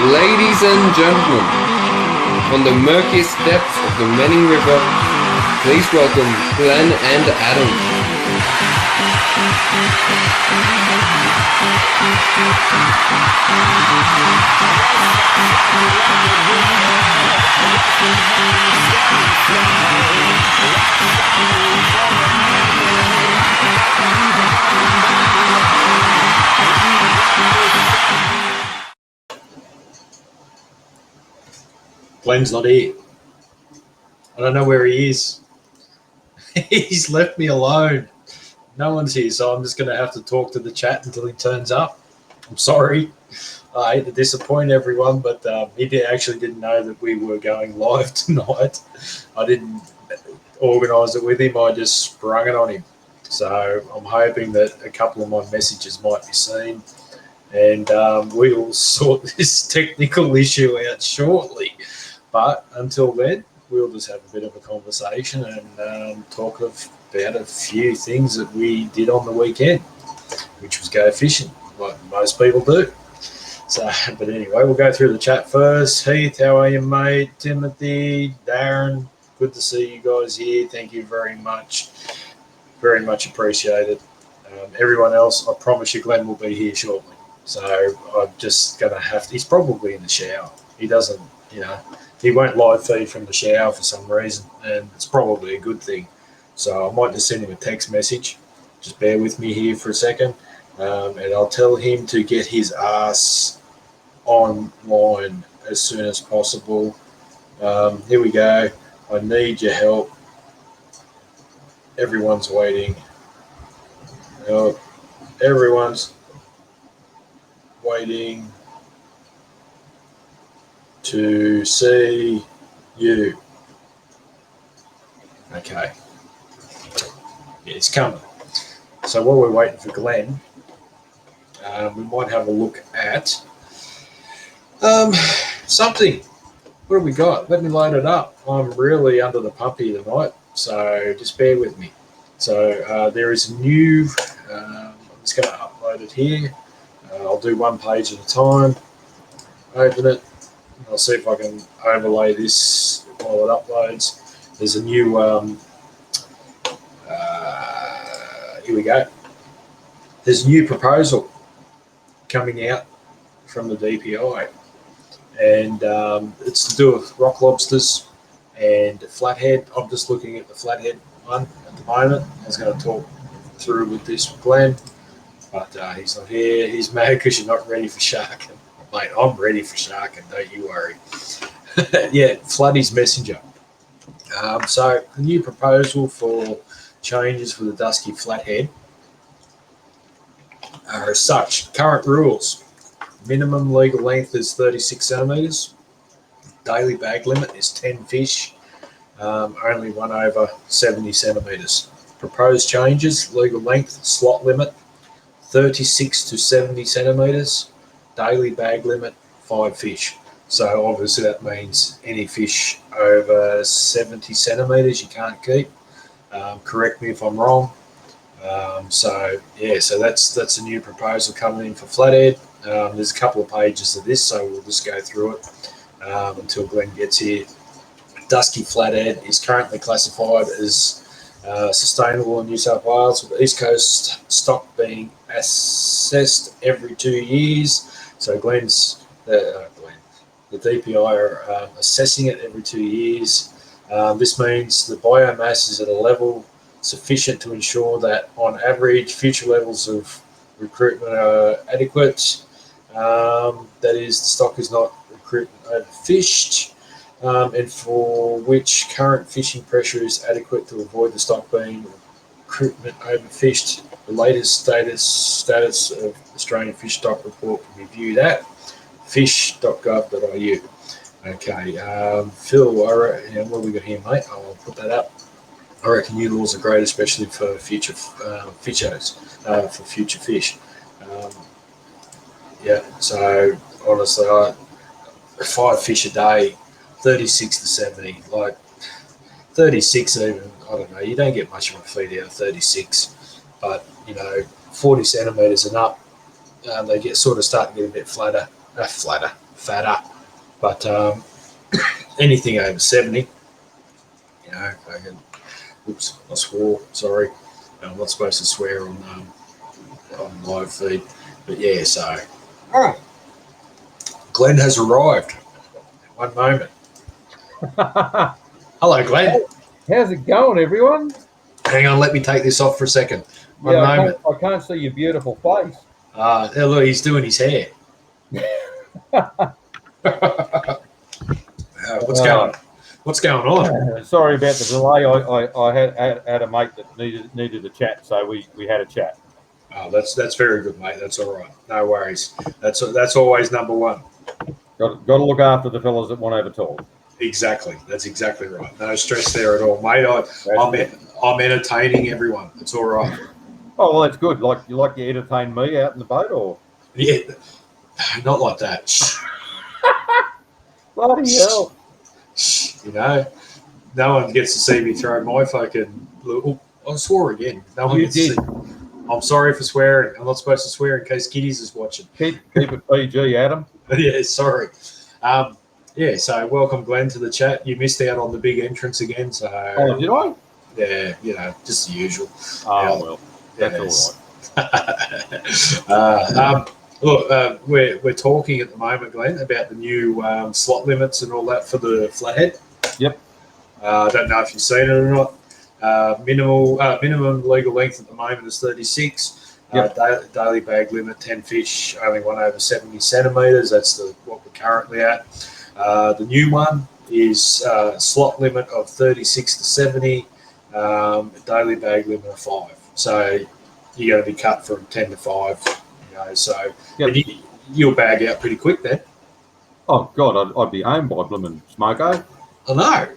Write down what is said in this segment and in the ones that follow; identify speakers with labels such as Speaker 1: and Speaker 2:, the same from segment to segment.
Speaker 1: Ladies and gentlemen, on the murkiest depths of the Manning River, please welcome Glenn and Adam.
Speaker 2: Glenn's not here. I don't know where he is. He's left me alone. No one's here, so I'm just going to have to talk to the chat until he turns up. I'm sorry. I hate to disappoint everyone, but he actually didn't know that we were going live tonight. I didn't organise it with him. I just sprung it on him. So I'm hoping that a couple of my messages might be seen, and we will sort this technical issue out shortly. But until then, we'll just have a bit of a conversation and talk about a few things that we did on the weekend, which was go fishing, like most people do. So, but anyway, we'll go through the chat first. Heath, how are you, mate? Timothy, Darren, good to see you guys here. Thank you very much. Very much appreciated. Everyone else, I promise you, Glenn will be here shortly. So I'm just going to have to, he's probably in the shower. He doesn't, he won't live feed from the shower for some reason, and it's probably a good thing. So I might just send him a text message. Just bear with me here for a second, and I'll tell him to get his ass online as soon as possible. Here we go. I need your help. Everyone's waiting. Everyone's waiting to see you. Okay. Yeah, it's coming. So while we're waiting for Glenn, we might have a look at something. What have we got? Let me load it up. I'm really under the pump here tonight, so just bear with me. So there is a new, I'm just going to upload it here. I'll do one page at a time. Open it. I'll see if I can overlay this while it uploads. There's a new, here we go. There's a new proposal coming out from the DPI, and it's to do with rock lobsters and flathead. I'm just looking at the flathead one at the moment. I was going to talk through with this with Glenn, but he's not here. He's mad because you're not ready for sharking. Mate, I'm ready for sharking, don't you worry. Yeah, Floodie's Messenger. So the new proposal for changes for the dusky flathead are as such. Current rules: minimum legal length is 36 centimetres. Daily bag limit is 10 fish. Only one over 70 centimetres. Proposed changes: legal length slot limit 36 to 70 centimetres. Daily bag limit 5 fish. So obviously that means any fish over 70 centimetres you can't keep. Correct me if I'm wrong. So that's a new proposal coming in for flathead. There's a couple of pages of this, so we'll just go through it until Glenn gets here. Dusky flathead is currently classified as sustainable in New South Wales, with the East Coast stock being assessed every 2 years. So the DPI are assessing it every 2 years. This means the biomass is at a level sufficient to ensure that, on average, future levels of recruitment are adequate. That is, the stock is not recruitment overfished, and for which current fishing pressure is adequate to avoid the stock being recruitment overfished. The latest status of Australian Fish Stock Report can be viewed at fish.gov.au. Okay, Phil, what have we got here, mate? I'll put that up. I reckon new laws are great, especially for future fishers, for future fish. So honestly, 5 fish a day, 36 to 70, like 36 even, I don't know, you don't get much of a feed out of 36, but 40 centimetres and up, they start to get a bit fatter, but anything over 70, oops, I swore, sorry, I'm not supposed to swear on live feed, but yeah, so Glenn has arrived. One moment. Hello, Glenn.
Speaker 3: How's it going, everyone?
Speaker 2: Hang on, let me take this off for a second. One moment.
Speaker 3: I can't see your beautiful face.
Speaker 2: Look, he's doing his hair. What's going on?
Speaker 3: Sorry about the delay. I had a mate that needed a chat, so we had a chat.
Speaker 2: Oh, that's very good, mate. That's all right. No worries. That's always number one.
Speaker 3: Got to look after the fellas that want over tall.
Speaker 2: Exactly. That's exactly right. No stress there at all, mate. I'm entertaining everyone. It's all right.
Speaker 3: Oh, well, that's good. You entertain me out in the boat, or?
Speaker 2: Yeah, not like that.
Speaker 3: Bloody hell.
Speaker 2: No one gets to see me throw my fucking... Oh, I swore again. No one gets to see... I'm sorry for swearing. I'm not supposed to swear in case Kiddies is watching.
Speaker 3: Keep it PG, Adam.
Speaker 2: Yeah, sorry. So welcome, Glenn, to the chat. You missed out on the big entrance again, so...
Speaker 3: Oh, did I?
Speaker 2: Yeah, just the usual.
Speaker 3: Oh, well, that's
Speaker 2: all right. Look, we're talking at the moment, Glenn, about the new slot limits and all that for the flathead.
Speaker 3: Yep.
Speaker 2: I don't know if you've seen it or not. Minimum legal length at the moment is 36.
Speaker 3: Yep.
Speaker 2: Daily bag limit 10 fish, only one over 70 centimetres. That's what we're currently at. The new one is slot limit of 36 to 70, daily bag limit of 5. So you're going to be cut from 10 to 5. So
Speaker 3: yep.
Speaker 2: You'll bag out pretty quick then.
Speaker 3: Oh God, I'd be home by blooming smoko.
Speaker 2: I know.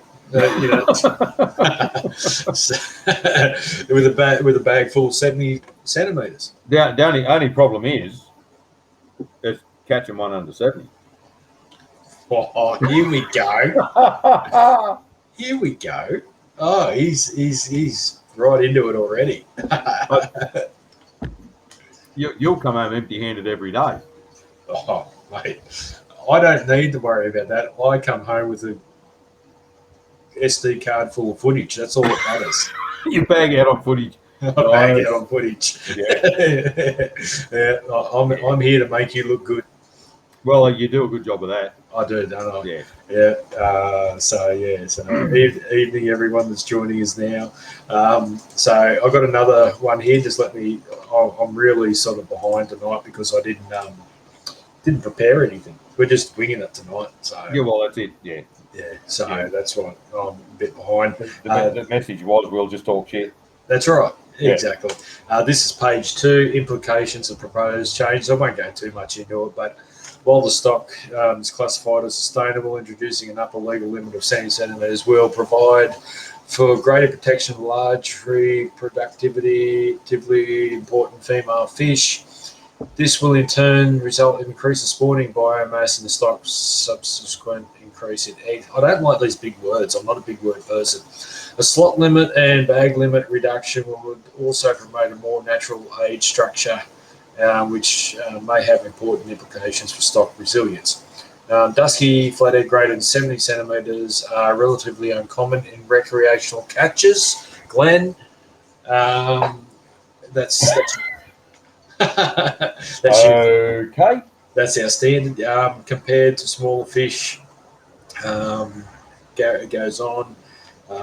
Speaker 2: With a bag full of 70 centimetres.
Speaker 3: The only problem is catching one under 70.
Speaker 2: Oh, here we go. Here we go. Oh, he's right into it already.
Speaker 3: You'll come home empty-handed every day.
Speaker 2: Oh, mate, I don't need to worry about that. I come home with a SD card full of footage. That's all that matters.
Speaker 3: You bag out on footage.
Speaker 2: back out on footage.
Speaker 3: Yeah.
Speaker 2: Yeah, I'm here to make you look good.
Speaker 3: Well, you do a good job of that.
Speaker 2: I do, don't I?
Speaker 3: Yeah.
Speaker 2: Yeah. So evening, everyone that's joining us now. So I've got another one here. Just let me. I'm really sort of behind tonight because I didn't prepare anything. We're just winging it tonight. So
Speaker 3: Yeah, well, that's it. Yeah.
Speaker 2: So
Speaker 3: Yeah.
Speaker 2: that's why I'm a bit behind.
Speaker 3: The message was we'll just talk shit.
Speaker 2: That's right.
Speaker 3: Yeah.
Speaker 2: Exactly. This is page 2, implications of proposed changes. I won't go too much into it, but while the stock is classified as sustainable, introducing an upper legal limit of 70 centimetres will provide for greater protection of large, reproductively important female fish. This will in turn result in increase of spawning biomass in the stock's subsequent increase in eggs. I don't like these big words. I'm not a big word person. A slot limit and bag limit reduction would also promote a more natural age structure, which may have important implications for stock resilience. Dusky flathead greater than 70 centimetres are relatively uncommon in recreational catches. Glenn, that's
Speaker 3: Okay.
Speaker 2: that's our standard. Compared to smaller fish, it goes on.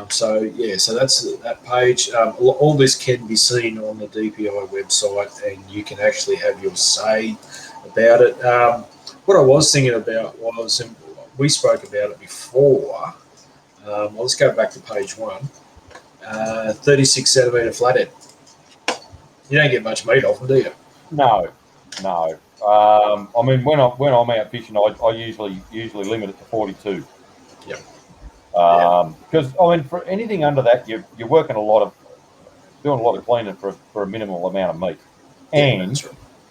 Speaker 2: So that's that page. All this can be seen on the DPI website, and you can actually have your say about it. What I was thinking about was, and we spoke about it before. Let's go back to page 1. 36 centimetre flathead. You don't get much meat off them, do you?
Speaker 3: No. I mean, when I'm out fishing, I usually limit it to 42.
Speaker 2: Yep.
Speaker 3: Because I mean, for anything under that, you're working doing a lot of cleaning for a minimal amount of meat, and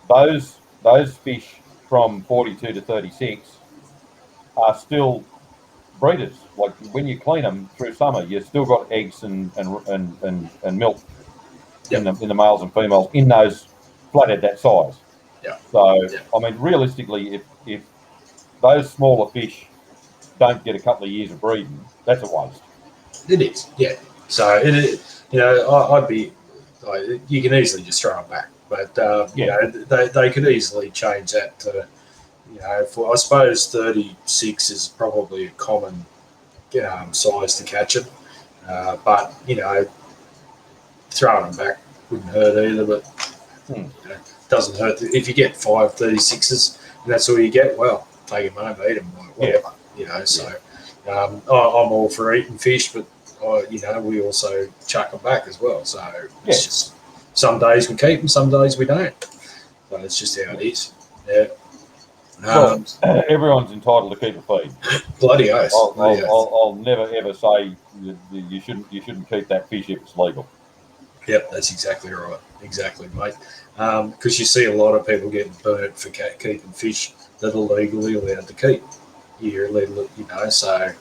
Speaker 2: right.
Speaker 3: those fish from 42 to 36 are still breeders. Like when you clean them through summer, you've still got eggs and milk in the males and females in those flathead that size.
Speaker 2: Yeah.
Speaker 3: So I mean, realistically, if those smaller fish don't get a couple of years of breeding, that's a waste.
Speaker 2: It is, yeah. So I'd be. You can easily just throw them back, but they could easily change that to, I suppose 36 is probably a common size to catch them, but throwing them back wouldn't hurt either. But doesn't hurt if you get 5 36s and that's all you get. Well, take them home, eat them, whatever. So I'm all for eating fish, but we also chuck them back as well. So it's just some days we keep them, some days we don't. So it's just how it is. Yeah.
Speaker 3: Well, everyone's entitled to keep a feed.
Speaker 2: Bloody oath.
Speaker 3: I'll never ever say you shouldn't keep that fish if it's legal.
Speaker 2: Yep, that's exactly right. Exactly, mate. Because you see a lot of people getting burnt for keeping fish that are legally allowed to keep. So,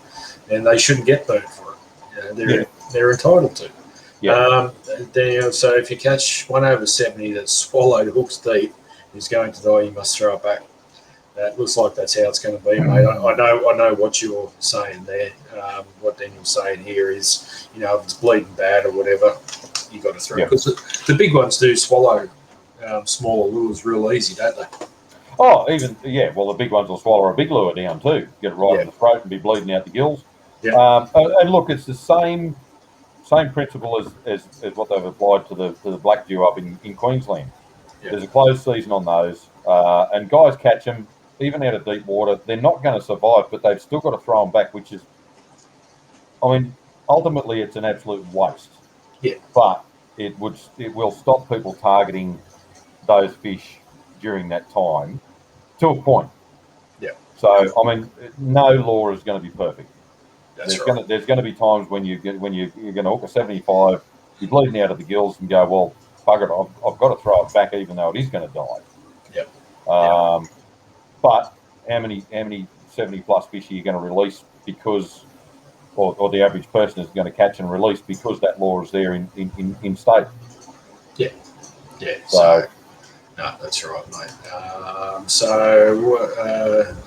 Speaker 2: and they shouldn't get burnt for it. They're entitled to.
Speaker 3: Yeah.
Speaker 2: So if you catch one over 70 that's swallowed hooks deep, is going to die, you must throw it back. That looks like that's how it's going to be, mate. I know what you're saying there. What Daniel's saying here is, if it's bleeding bad or whatever, you got to throw it. Because the big ones do swallow smaller lures real easy, don't they?
Speaker 3: Oh, well, the big ones will swallow a big lure down too. Get it right in the throat and be bleeding out the gills.
Speaker 2: Yeah.
Speaker 3: And look, it's the same principle as what they've applied to the black dew up in Queensland. Yeah. There's a closed season on those, and guys catch them even out of deep water. They're not going to survive, but they've still got to throw them back, which is, I mean, ultimately it's an absolute waste.
Speaker 2: Yeah.
Speaker 3: But it will stop people targeting those fish during that time to a point.
Speaker 2: Yeah.
Speaker 3: So I mean, no lure is going to be perfect. There's going to be times when you're going to hook a 75, you're bleeding out of the gills and go, well, bugger it, I've got to throw it back even though it is going to die.
Speaker 2: Yep.
Speaker 3: But how many 70 plus fish are you going to release because, or the average person is going to catch and release because that lure is there in state?
Speaker 2: Yeah. Yeah.
Speaker 3: So
Speaker 2: no, that's right, mate. I'll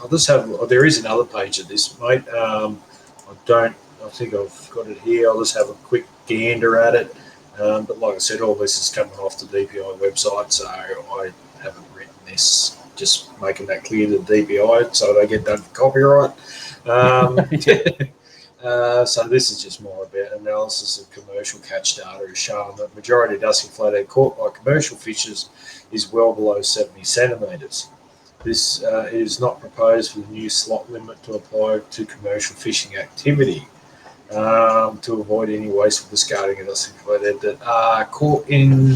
Speaker 2: just have. There is another page of this, mate. I think I've got it here. I'll just have a quick gander at it. But like I said, all this is coming off the DPI website, so I haven't written this. Just making that clear to the DPI so they get done for copyright. So this is just more about analysis of commercial catch data has shown that the majority of dusky flathead caught by commercial fishers is well below 70 centimetres. This is not proposed for the new slot limit to apply to commercial fishing activity to avoid any wasteful discarding of dusky flathead that are caught in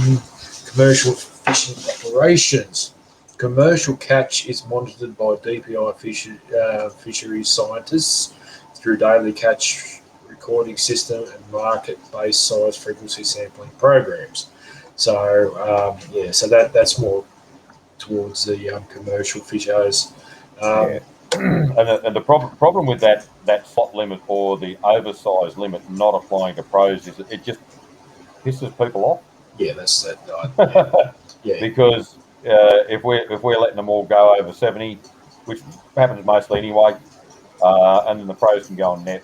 Speaker 2: commercial fishing operations. Commercial catch is monitored by DPI fisheries scientists through daily catch recording system and market-based size frequency sampling programs. So so that's more towards the commercial fishers.
Speaker 3: And the problem with that slot limit or the oversized limit not applying to pros is it just pisses people off.
Speaker 2: Yeah, that's that. Yeah.
Speaker 3: Because if we're letting them all go over 70, which happens mostly anyway, and then the pros can go and net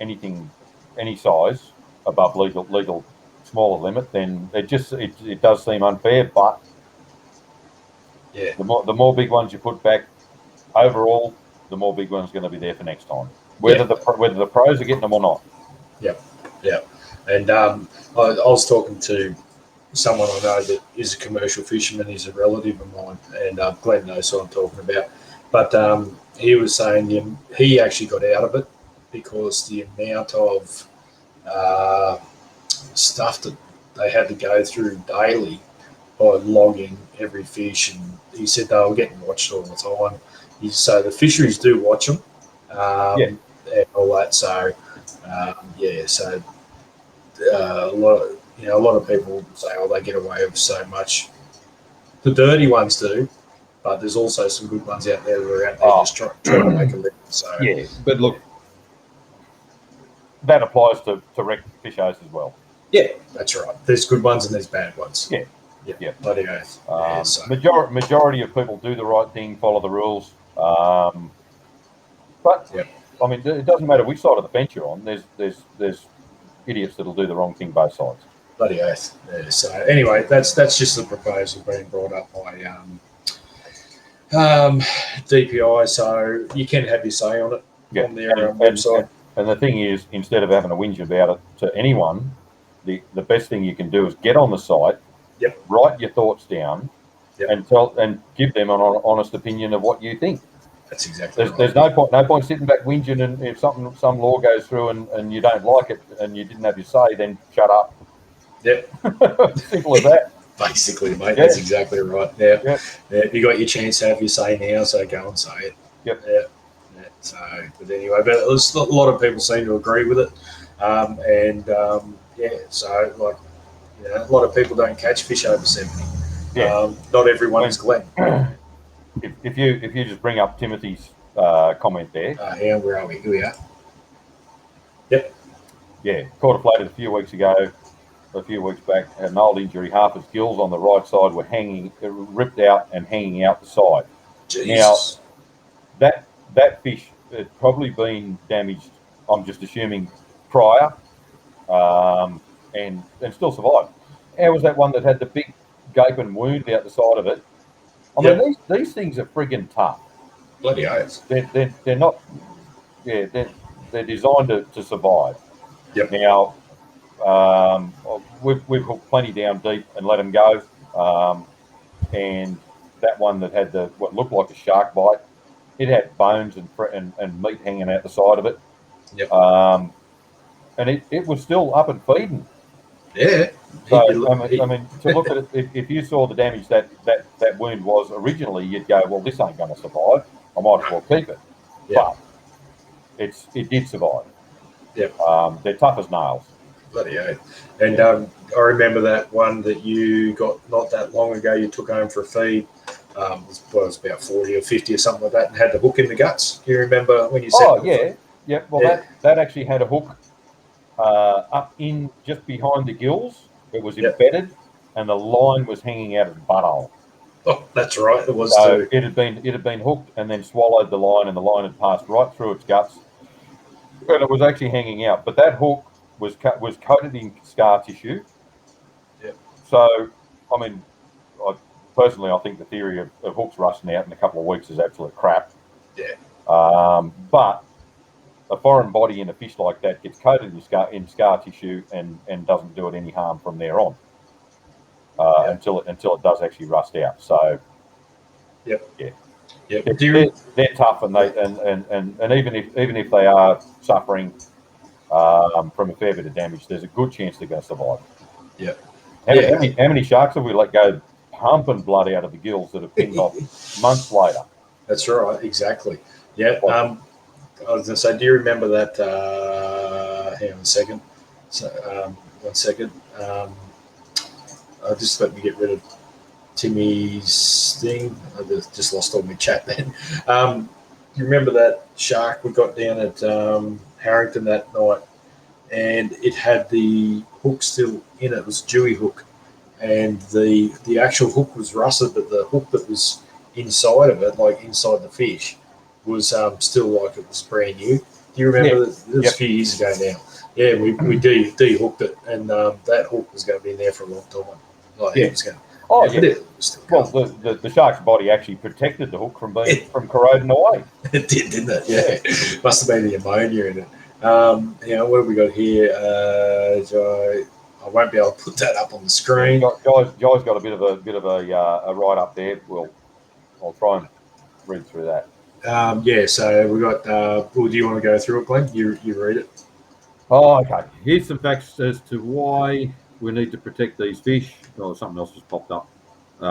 Speaker 3: any size above legal smaller limit, then it does seem unfair. But
Speaker 2: yeah,
Speaker 3: the more big ones you put back, overall, the more big one's going to be there for next time, whether the pros are getting them or not.
Speaker 2: Yeah. And I was talking to someone I know that is a commercial fisherman. He's a relative of mine, and Glenn knows what I'm talking about. But he was saying he actually got out of it because the amount of stuff that they had to go through daily by logging every fish, and he said they were getting watched all the time. So the fisheries do watch them, and all that. So so a lot of people say, "Oh, they get away with so much." The dirty ones do, but there's also some good ones out there that are out there just trying to make a living. So
Speaker 1: but look,
Speaker 3: that applies to wreck fishers as well.
Speaker 2: Yeah, that's right. There's good ones and there's bad ones.
Speaker 3: Yeah.
Speaker 2: Bloody oath.
Speaker 3: Majority of people do the right thing, follow the rules. But I mean, it doesn't matter which side of the fence you're on. There's idiots that'll do the wrong thing both sides.
Speaker 2: Bloody oath. Yeah, so anyway, that's just the proposal being brought up by DPI. So you can have your say on it on their website.
Speaker 3: And the thing is, instead of having a whinge about it to anyone, the best thing you can do is get on the site, write your thoughts down, and give them an honest opinion of what you think.
Speaker 2: That's exactly right.
Speaker 3: There's no point sitting back whinging, and if some law goes through and you don't like it and you didn't have your say, then shut up.
Speaker 2: Yep.
Speaker 3: Simple as that.
Speaker 2: Basically, mate. That's exactly right. Yeah. You got your chance to have your say now, so go and say it.
Speaker 3: Yep.
Speaker 2: Yeah. So, but anyway, but a lot of people seem to agree with it, so like, a lot of people don't catch fish over 70. Not everyone is Glenn.
Speaker 3: If you just bring up Timothy's comment there.
Speaker 2: Where are we? Here we are. Yep.
Speaker 3: Yeah, caught a flathead a few weeks back, had an old injury. Half his gills on the right side were ripped out and hanging out the side.
Speaker 2: Jesus.
Speaker 3: Now, that fish had probably been damaged, I'm just assuming, prior, and still survived. How was that one that had the big gaping wound out the side of it? I mean, these things are friggin' tough.
Speaker 2: Bloody oath.
Speaker 3: They're not. Yeah, they're designed to survive.
Speaker 2: Yep.
Speaker 3: Now, we've hooked plenty down deep and let them go, and that one that had what looked like a shark bite, it had bones and meat hanging out the side of it.
Speaker 2: Yep.
Speaker 3: And it was still up and feeding.
Speaker 2: Yeah.
Speaker 3: So I mean, to look at it, if you saw the damage that wound was originally, you'd go, well, this ain't going to survive. I might as well keep it.
Speaker 2: Yeah.
Speaker 3: But it did survive.
Speaker 2: Yep.
Speaker 3: They're tough as nails.
Speaker 2: Bloody oath. And I remember that one that you got not that long ago. You took home for a feed. It was about 40 or 50 or something like that, and had the hook in the guts. Do you remember when you said?
Speaker 3: Oh yeah. Well, that actually had a hook up in just behind the gills. It was embedded, and the line was hanging out of the butthole.
Speaker 2: Oh, that's right. It was.
Speaker 3: So it had been hooked and then swallowed the line, and the line had passed right through its guts, and it was actually hanging out. But that hook was coated in scar tissue, So, I mean, personally, I think the theory of hooks rusting out in a couple of weeks is absolute crap.
Speaker 2: Yeah.
Speaker 3: But a foreign body in a fish like that gets coated in scar tissue and doesn't do it any harm from there on until it does actually rust out. So,
Speaker 2: Yep.
Speaker 3: Yeah.
Speaker 2: Yep.
Speaker 3: They're tough, and even if they are suffering from a fair bit of damage, there's a good chance they're going to survive.
Speaker 2: Yeah.
Speaker 3: How many sharks have we let go pumping blood out of the gills that have pinned off months later?
Speaker 2: That's right. Exactly. Yeah. I was going to say, do you remember that? Hang on a second. So, 1 second. Just let me get rid of Timmy's thing. I just lost all my chat then. You remember that shark we got down at Harrington that night, and it had the hook still in it. It was a dewy hook, and the actual hook was rusted, but the hook that was inside of it, like inside the fish, was still like it was brand new. Do you remember that? It was a few years ago now. Yeah, we de-hooked it, and that hook was going to be in there for a long time. Like, it was going.
Speaker 3: Well, the shark's body actually protected the hook from corroding away.
Speaker 2: It did, didn't it? Yeah. Must have been the ammonia in it. What have we got here? I won't be able to put that up on the screen.
Speaker 3: Guy's got a bit of a write up there. I'll try and read through that.
Speaker 2: So we got. Do you want to go through it, Glenn? You read it.
Speaker 3: Oh, okay. Here's some facts as to why we need to protect these fish. Oh, something else just popped up. They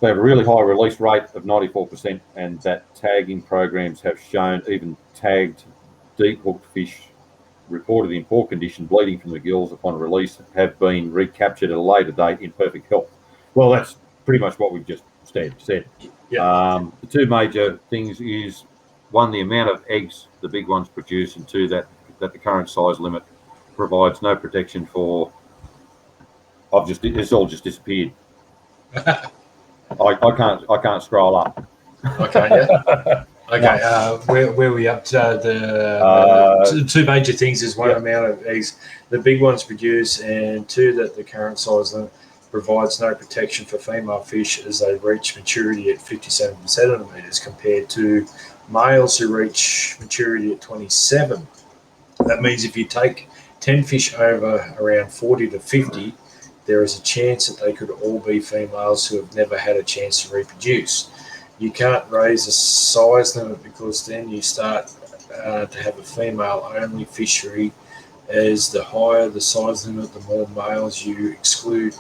Speaker 3: have a really high release rate of 94%, and that tagging programs have shown even tagged deep hooked fish reported in poor condition, bleeding from the gills upon release, have been recaptured at a later date in perfect health. Well, that's pretty much what we've just said.
Speaker 2: Yeah.
Speaker 3: The two major things is, one, the amount of eggs the big ones produce, and two, that the current size limit provides no protection for. It's all just disappeared. I can't scroll up.
Speaker 2: Okay. Yeah. Okay. Where are we up to? The two major things is one, amount of eggs the big ones produce, and two, that the current size limit provides no protection for female fish as they reach maturity at 57 centimeters compared to males who reach maturity at 27. That means if you take 10 fish over around 40 to 50, there is a chance that they could all be females who have never had a chance to reproduce. You can't raise a size limit because then you start to have a female-only fishery, as the higher the size limit, the more males you exclude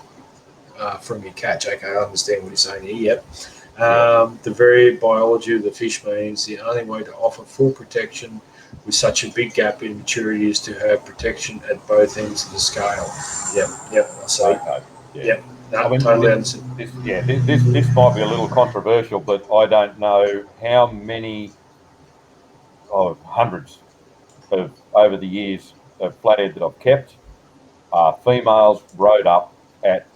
Speaker 2: from your catch. Okay, I understand what you're saying here, yep. The very biology of the fish means the only way to offer full protection with such a big gap in maturity is to have protection at both ends of the scale. Yep. So,
Speaker 3: okay.
Speaker 2: Yep. No,
Speaker 3: I mean,
Speaker 2: totally
Speaker 3: this might be a little controversial, but I don't know how many hundreds of over the years of flathead that I've kept females rode up at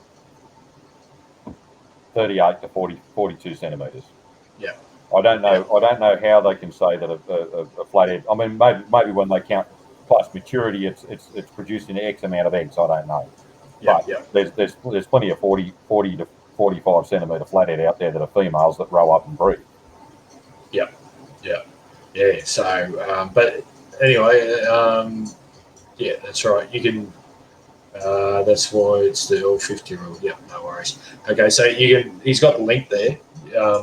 Speaker 3: 38 to 42 centimeters.
Speaker 2: Yeah.
Speaker 3: I don't know how they can say that a flathead. I mean, maybe when they count plus maturity, it's producing X amount of eggs. I don't know. But there's plenty of 40 to 45 centimeter flathead out there that are females that row up and breed.
Speaker 2: Yeah. So, but anyway, that's right. You can. That's why it's the L50 rule. Yeah, no worries. Okay, so he's got the link there.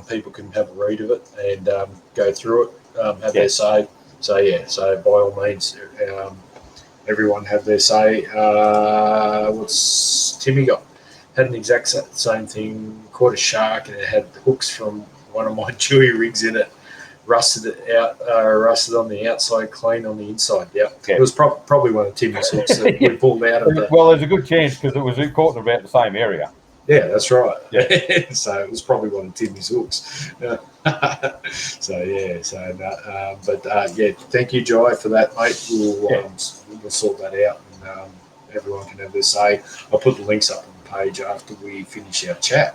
Speaker 2: People can have a read of it and go through it, have their say. So by all means, everyone have their say. What's Timmy got? Had an exact same thing. Caught a shark and it had hooks from one of my Chewy rigs in it. Rusted it out, rusted on the outside, clean on the inside. It was probably one of Timmy's hooks that we pulled out of it.
Speaker 3: Well, there's a good chance because it was caught in about the same area.
Speaker 2: Yeah, that's right.
Speaker 3: Yeah.
Speaker 2: So it was probably one of Timmy's hooks. Thank you, Jai, for that, mate. We'll sort that out, and everyone can have their say. I'll put the links up on the page after we finish our chat.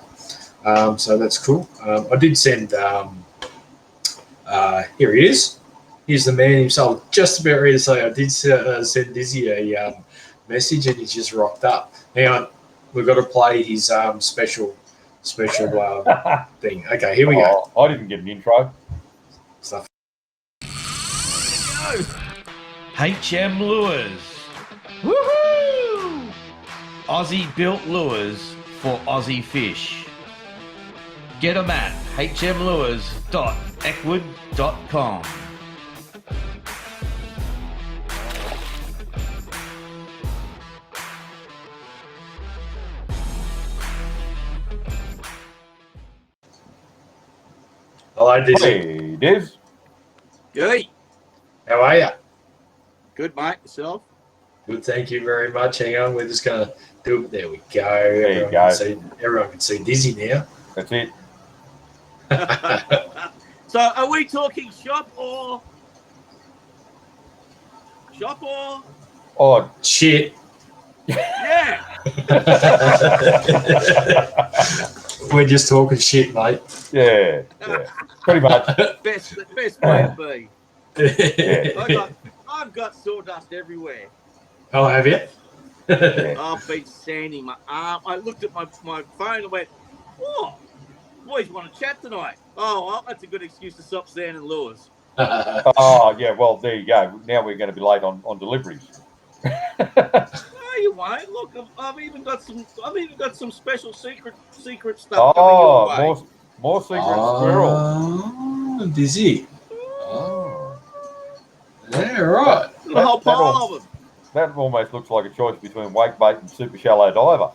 Speaker 2: So that's cool. I did send. Here he is. Here's the man himself. Just about ready to say I did send Dizzy a message and he's just rocked up. Hang on, we've got to play his special thing. Okay, here we go.
Speaker 3: I didn't get an intro.
Speaker 2: Stuff.
Speaker 4: HM Lures. Woohoo! Aussie built lures for Aussie fish. Get them at hmlures.eckwood.com.
Speaker 2: Hello, Dizzy.
Speaker 3: Hey, Diz.
Speaker 5: Hey,
Speaker 2: How are you?
Speaker 5: good mate. Yourself?
Speaker 2: Good, thank you very much. Hang on, we're just going to do it. There we go.
Speaker 3: you go.
Speaker 2: Everyone can see Dizzy now.
Speaker 3: That's it.
Speaker 5: So, are we talking shop or?
Speaker 3: Oh,
Speaker 2: Shit.
Speaker 5: Yeah.
Speaker 2: We're just talking shit, mate.
Speaker 3: yeah. Pretty much.
Speaker 5: Best way to be.
Speaker 3: Yeah.
Speaker 5: I've got sawdust everywhere.
Speaker 2: Oh, have you?
Speaker 5: I've been sanding my arm. I looked at my phone and went, "Oh, boys want to chat tonight." Oh, well, that's a good excuse to stop sanding lures.
Speaker 3: Oh, yeah. Well, there you go. Now we're going to be late on deliveries.
Speaker 5: No, you won't. Look, I've even got some special secret stuff
Speaker 3: Oh,
Speaker 5: coming your way.
Speaker 3: more secret squirrels.
Speaker 2: Oh, Dizzy. Oh. Yeah, right.
Speaker 5: A whole pile of them.
Speaker 3: That almost looks like a choice between wake bait and super shallow diver.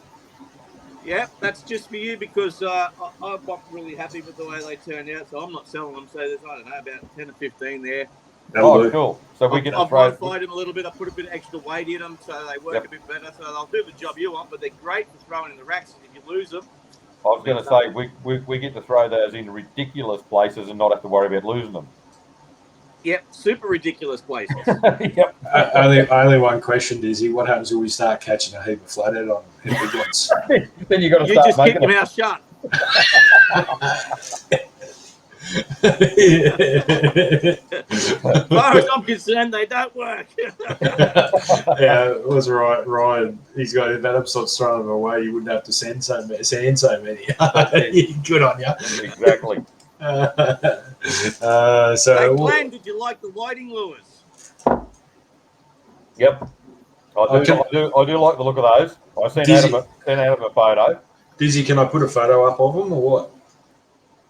Speaker 5: Yeah, that's just for you because I'm not really happy with the way they turned out, so I'm not selling them. So there's, I don't know, about 10 or 15 there.
Speaker 2: That'll do.
Speaker 3: Cool. So we get to
Speaker 5: I've
Speaker 3: throw.
Speaker 5: modified them a little bit. I put a bit of extra weight in them so they work a bit better. So they'll do the job you want, but they're great for throwing in the racks. And if you lose them,
Speaker 3: I was going to say we get to throw those in ridiculous places and not have to worry about losing them.
Speaker 5: yep, super ridiculous places.
Speaker 3: Yep.
Speaker 2: Only one question, Dizzy. What happens when we start catching a heap of flathead on the big ones?
Speaker 3: Then you got to
Speaker 5: You
Speaker 3: start
Speaker 5: just keep
Speaker 3: making
Speaker 5: your
Speaker 3: them.
Speaker 5: mouth shut. As far as I'm concerned, they don't work.
Speaker 2: Yeah, it was right. Ryan, he's got if Adam starts throwing them away, you wouldn't have to send so many. Good on you.
Speaker 3: Exactly.
Speaker 2: So,
Speaker 5: Hey, Glenn, did you like the whiting lures?
Speaker 3: Yep. I do like the look of those. I sent
Speaker 2: Dizzy.
Speaker 3: Adam a photo.
Speaker 2: Dizzy, can I put a photo up of them or what?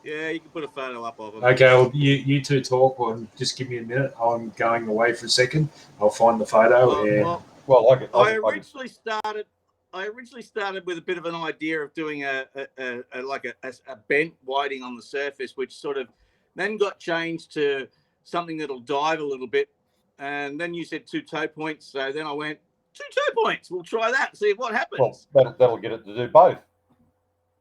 Speaker 5: Yeah, you can put a photo up of them.
Speaker 2: Okay, well, you two talk. Well, just give me a minute. I'm going away for a second. I'll find the photo.
Speaker 5: Well,
Speaker 3: Well,
Speaker 5: I originally started with a bit of an idea of doing a bent whiting on the surface, which sort of then got changed to something that'll dive a little bit. And then you said 2 toe points, so then I went 2 toe points. We'll try that. See what happens.
Speaker 3: Well, that'll get it to do both.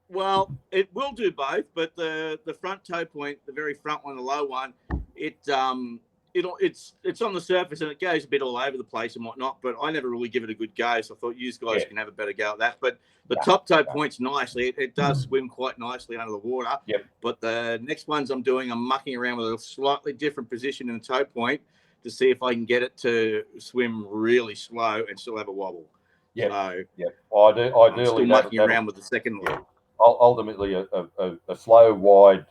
Speaker 5: Well, it will do both, but the front toe point, the very front one, the low one, it's on the surface and it goes a bit all over the place and whatnot. But I never really give it a good go, so I thought you guys can have a better go at that. But the top toe point's nicely. It does swim quite nicely under the water.
Speaker 3: Yep.
Speaker 5: But the next ones I'm doing, I'm mucking around with a slightly different position in the toe point to see if I can get it to swim really slow and still have a wobble.
Speaker 3: Yeah.
Speaker 5: So
Speaker 3: Yeah. Ideally,
Speaker 5: I'm still mucking around with the second one.
Speaker 3: Ultimately, a slow, wide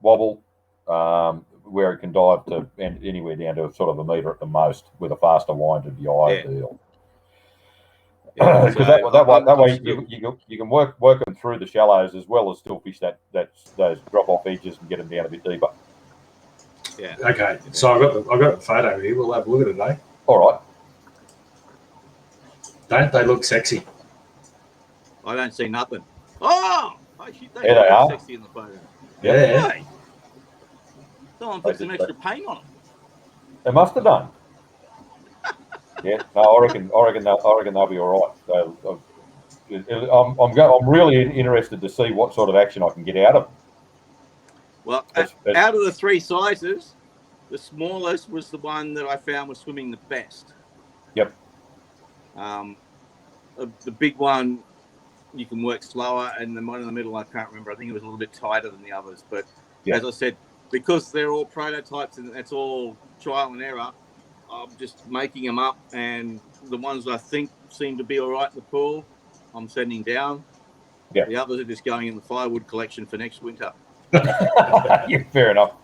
Speaker 3: wobble where it can dive to anywhere down to sort of a metre at the most with a faster wind would be ideal. Because that way you can work them through the shallows as well as still fish those drop off edges and get them down a bit deeper.
Speaker 5: Yeah.
Speaker 2: Okay, so I've got the photo here. We'll have a look at it, eh?
Speaker 3: All right.
Speaker 2: Don't they look sexy?
Speaker 5: I don't see nothing. Oh, shit,
Speaker 3: There they are.
Speaker 5: Sexy in the photo.
Speaker 2: Yeah.
Speaker 5: Hey, someone put some extra paint on them.
Speaker 3: They must have done. Yeah, no, I reckon they'll be all right. So, I'm really interested to see what sort of action I can get out of them.
Speaker 5: Well, out of the 3 sizes, the smallest was the one that I found was swimming the best.
Speaker 3: Yep.
Speaker 5: The big one, you can work slower, and the one in the middle, I can't remember. I think it was a little bit tighter than the others. But as I said, because they're all prototypes and it's all trial and error, I'm just making them up and the ones I think seem to be all right in the pool, I'm sending down.
Speaker 3: Yeah.
Speaker 5: The others are just going in the firewood collection for next winter.
Speaker 3: Yeah, fair enough.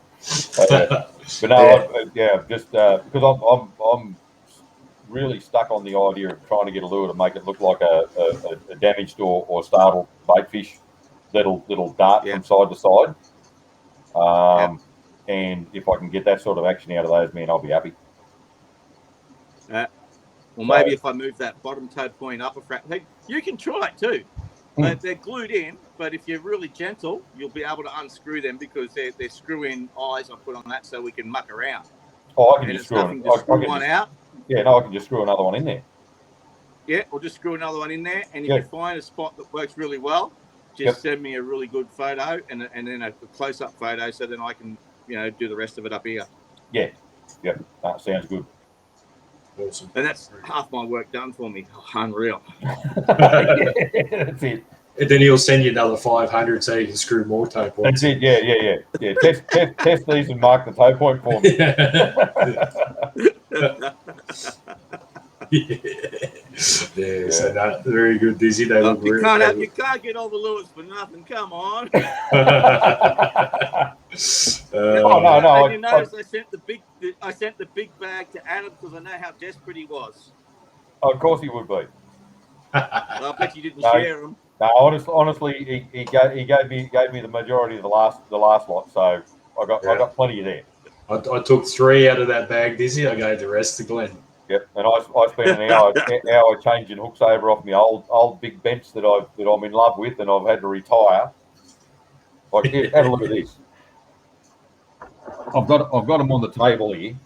Speaker 3: But no, just because I'm really stuck on the idea of trying to get a lure to make it look like a damaged or startled bait fish that'll dart
Speaker 5: Yeah.
Speaker 3: from side to side. And if I can get that sort of action out of those, man, I'll be happy.
Speaker 5: Well, maybe if I move that bottom toe point up a fraction, hey, you can try it too. They're glued in, but if you're really gentle, you'll be able to unscrew them because they're screw-in eyes I put on that so we can muck around.
Speaker 3: Oh, I can
Speaker 5: And
Speaker 3: just
Speaker 5: it's nothing to screw one out.
Speaker 3: Yeah, no, I can just screw another one in there.
Speaker 5: Yeah, or just screw another one in there. And if
Speaker 3: Yeah.
Speaker 5: you find a spot that works really well, just send me a really good photo and then a close-up photo so then I can, do the rest of it up here.
Speaker 3: Yeah, that sounds good.
Speaker 2: Awesome.
Speaker 5: And that's half my work done for me. Oh, unreal.
Speaker 3: That's it.
Speaker 2: And then he'll send you another 500 so you can screw more toe points.
Speaker 3: That's it. Yeah. Test these and mark the toe point for me.
Speaker 2: Yeah. So that very good, Dizzy. They look
Speaker 5: you
Speaker 2: really.
Speaker 5: you can't get all the lures for nothing. Come on.
Speaker 3: No.
Speaker 5: And you notice I sent the big bag to Adam because I know how desperate he was.
Speaker 3: Of course he would be.
Speaker 5: I bet you didn't
Speaker 3: No.
Speaker 5: share them.
Speaker 3: No, honestly, he gave me the majority of the last lot, so I got plenty of there.
Speaker 2: I took 3 out of that bag, Dizzy. I gave the rest to Glenn.
Speaker 3: Yep, and I spent an hour changing hooks over off my old big bench that I'm in love with, and I've had to retire. Like, here, have a look at this. I've got them on the table here.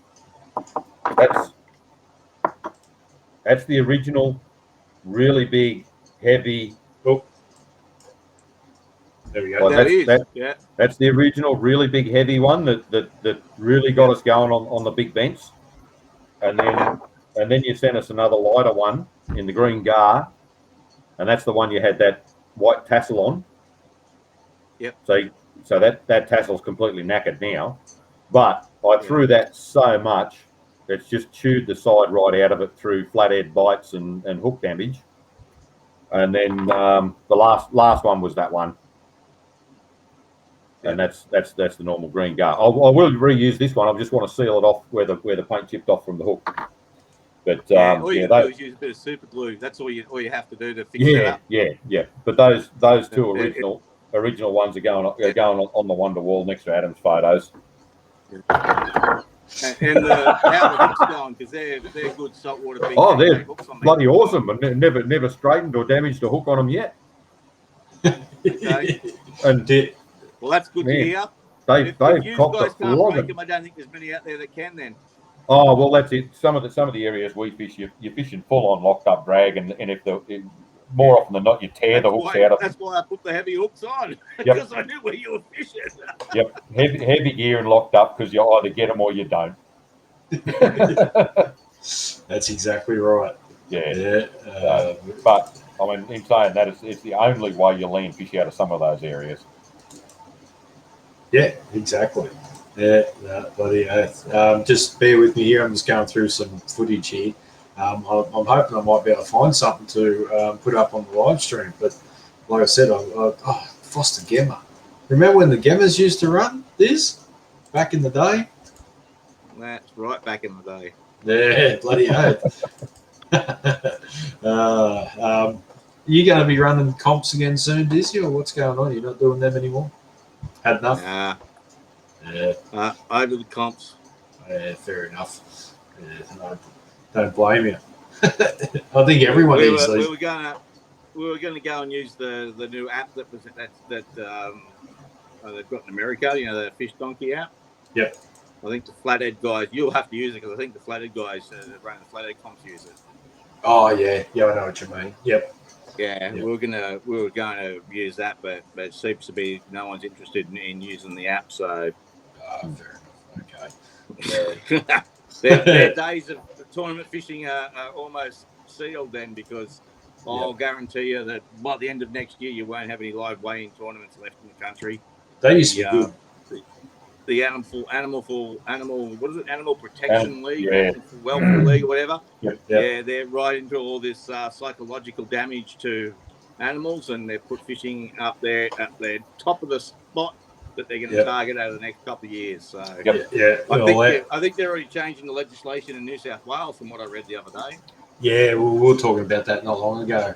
Speaker 3: That's the original, really big, heavy.
Speaker 2: Oh, there we go.
Speaker 3: That's the original, really big, heavy one that really got us going on the big bench, and then you sent us another lighter one in the green gar, and that's the one you had that white tassel on.
Speaker 5: Yep.
Speaker 3: So that tassel's completely knackered now, but I threw that so much it's just chewed the side right out of it through flathead bites and hook damage. And then the last one was that one, and that's the normal green gar. I will reuse this one. I just want to seal it off where the paint chipped off from the hook. But
Speaker 5: all you do is use a bit of super glue. That's all you have to do to fix it up.
Speaker 3: Yeah. But those two original ones are going on the Wonder Wall next to Adam's photos.
Speaker 5: And how the hooks going, because they're good saltwater big.
Speaker 3: Oh, they're
Speaker 5: hooks on
Speaker 3: bloody awesome, and never straightened or damaged a hook on them yet.
Speaker 5: Okay.
Speaker 3: And
Speaker 5: Well, that's good to hear.
Speaker 3: They've
Speaker 5: If you
Speaker 3: copped
Speaker 5: guys
Speaker 3: a
Speaker 5: can't
Speaker 3: flogging.
Speaker 5: make them, I don't think there's many out there that can then.
Speaker 3: Oh well, that's it. Some of the areas we fish, you're fishing full on locked up drag, and more often than not, you tear the hooks out of.
Speaker 5: That's why I put the heavy hooks on,
Speaker 3: Yep.
Speaker 5: because I knew where you were fishing.
Speaker 3: Yep, heavy gear and locked up because you either get them or you don't.
Speaker 2: That's exactly right.
Speaker 3: Yeah. But I mean, in saying that, it's the only way you land fish out of some of those areas.
Speaker 2: Yeah, exactly. Yeah, bloody oath. Just bear with me here. I'm just going through some footage here. I'm hoping I might be able to find something to put up on the live stream. But like I said, Foster Gemma. Remember when the Gemmas used to run this back in the day?
Speaker 5: That's right, back in the day.
Speaker 2: Yeah, bloody oath. You going to be running comps again soon, Dizzy, or what's going on? You're not doing them anymore? Had enough?
Speaker 5: Nah.
Speaker 2: Yeah.
Speaker 5: Over the comps.
Speaker 2: Yeah, fair enough. Yeah, don't blame you. I think everyone is.
Speaker 5: We were gonna go and use the new app that they've got in America. You know, the Fish Donkey app.
Speaker 2: Yep.
Speaker 5: I think the Flathead guys. You'll have to use it because I think the Flathead guys that run the Flathead comps use it.
Speaker 2: Oh yeah, I know what you mean. Yep.
Speaker 5: Yeah, we were going to use that, but it seems to be no one's interested in using the app. So.
Speaker 2: Fair enough. Okay.
Speaker 5: Their days of tournament fishing are almost sealed then, because I'll guarantee you that by the end of next year you won't have any live weighing tournaments left in the country.
Speaker 2: They used to be good.
Speaker 5: animal what is it, animal protection league,
Speaker 3: yeah.
Speaker 5: welfare league or whatever.
Speaker 3: Yep.
Speaker 5: Yeah, they're right into all this psychological damage to animals, and they've put fishing up there at their top of the spot that they're going to target over the next couple of years. So I think they're already changing the legislation in New South Wales from what I read the other day.
Speaker 2: Yeah, we were talking about that not long ago.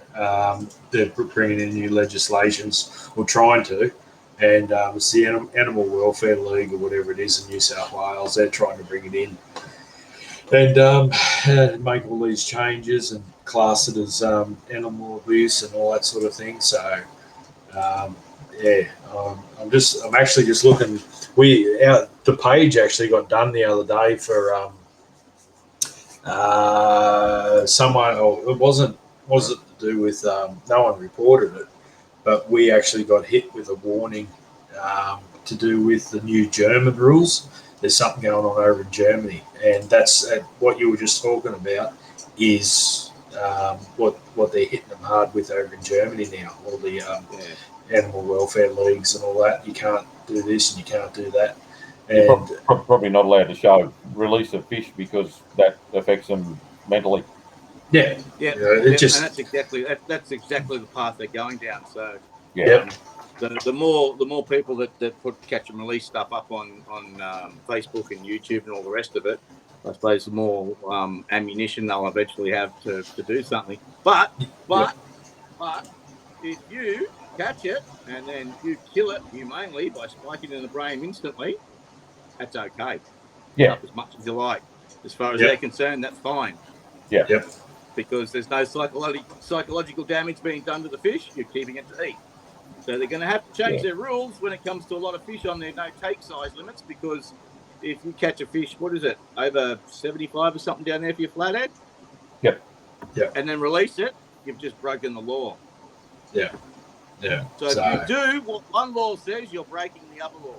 Speaker 2: They're bringing in new legislations, or trying to, and it's the Animal Welfare League or whatever it is in New South Wales. They're trying to bring it in and make all these changes and class it as animal abuse and all that sort of thing. So, I'm actually just looking. The page actually got done the other day for someone. It wasn't to do with no one reported it, but we actually got hit with a warning to do with the new German rules. There's something going on over in Germany, and that's what you were just talking about is what they're hitting them hard with over in Germany now. All the animal welfare leagues and all that. You can't do this and you can't do that. And
Speaker 3: You're probably not allowed to show release of fish because that affects them mentally.
Speaker 5: And that's exactly the path they're going down. So the more people that put catch and release stuff up on Facebook and YouTube and all the rest of it, I suppose the more ammunition they'll eventually have to do something. But if you catch it and then you kill it humanely by spiking it in the brain instantly, that's okay.
Speaker 3: Yeah.
Speaker 5: As much as you like. As far as they're concerned, that's fine.
Speaker 3: Yeah.
Speaker 2: Yep.
Speaker 5: Because there's no psychological damage being done to the fish, you're keeping it to eat. So they're going to have to change their rules when it comes to a lot of fish on their no-take size limits, because if you catch a fish, what is it, over 75 or something down there for your flathead?
Speaker 3: Yep.
Speaker 5: And then release it, you've just broken the law.
Speaker 2: Yeah.
Speaker 5: So if you do what one law says, you're breaking the other law.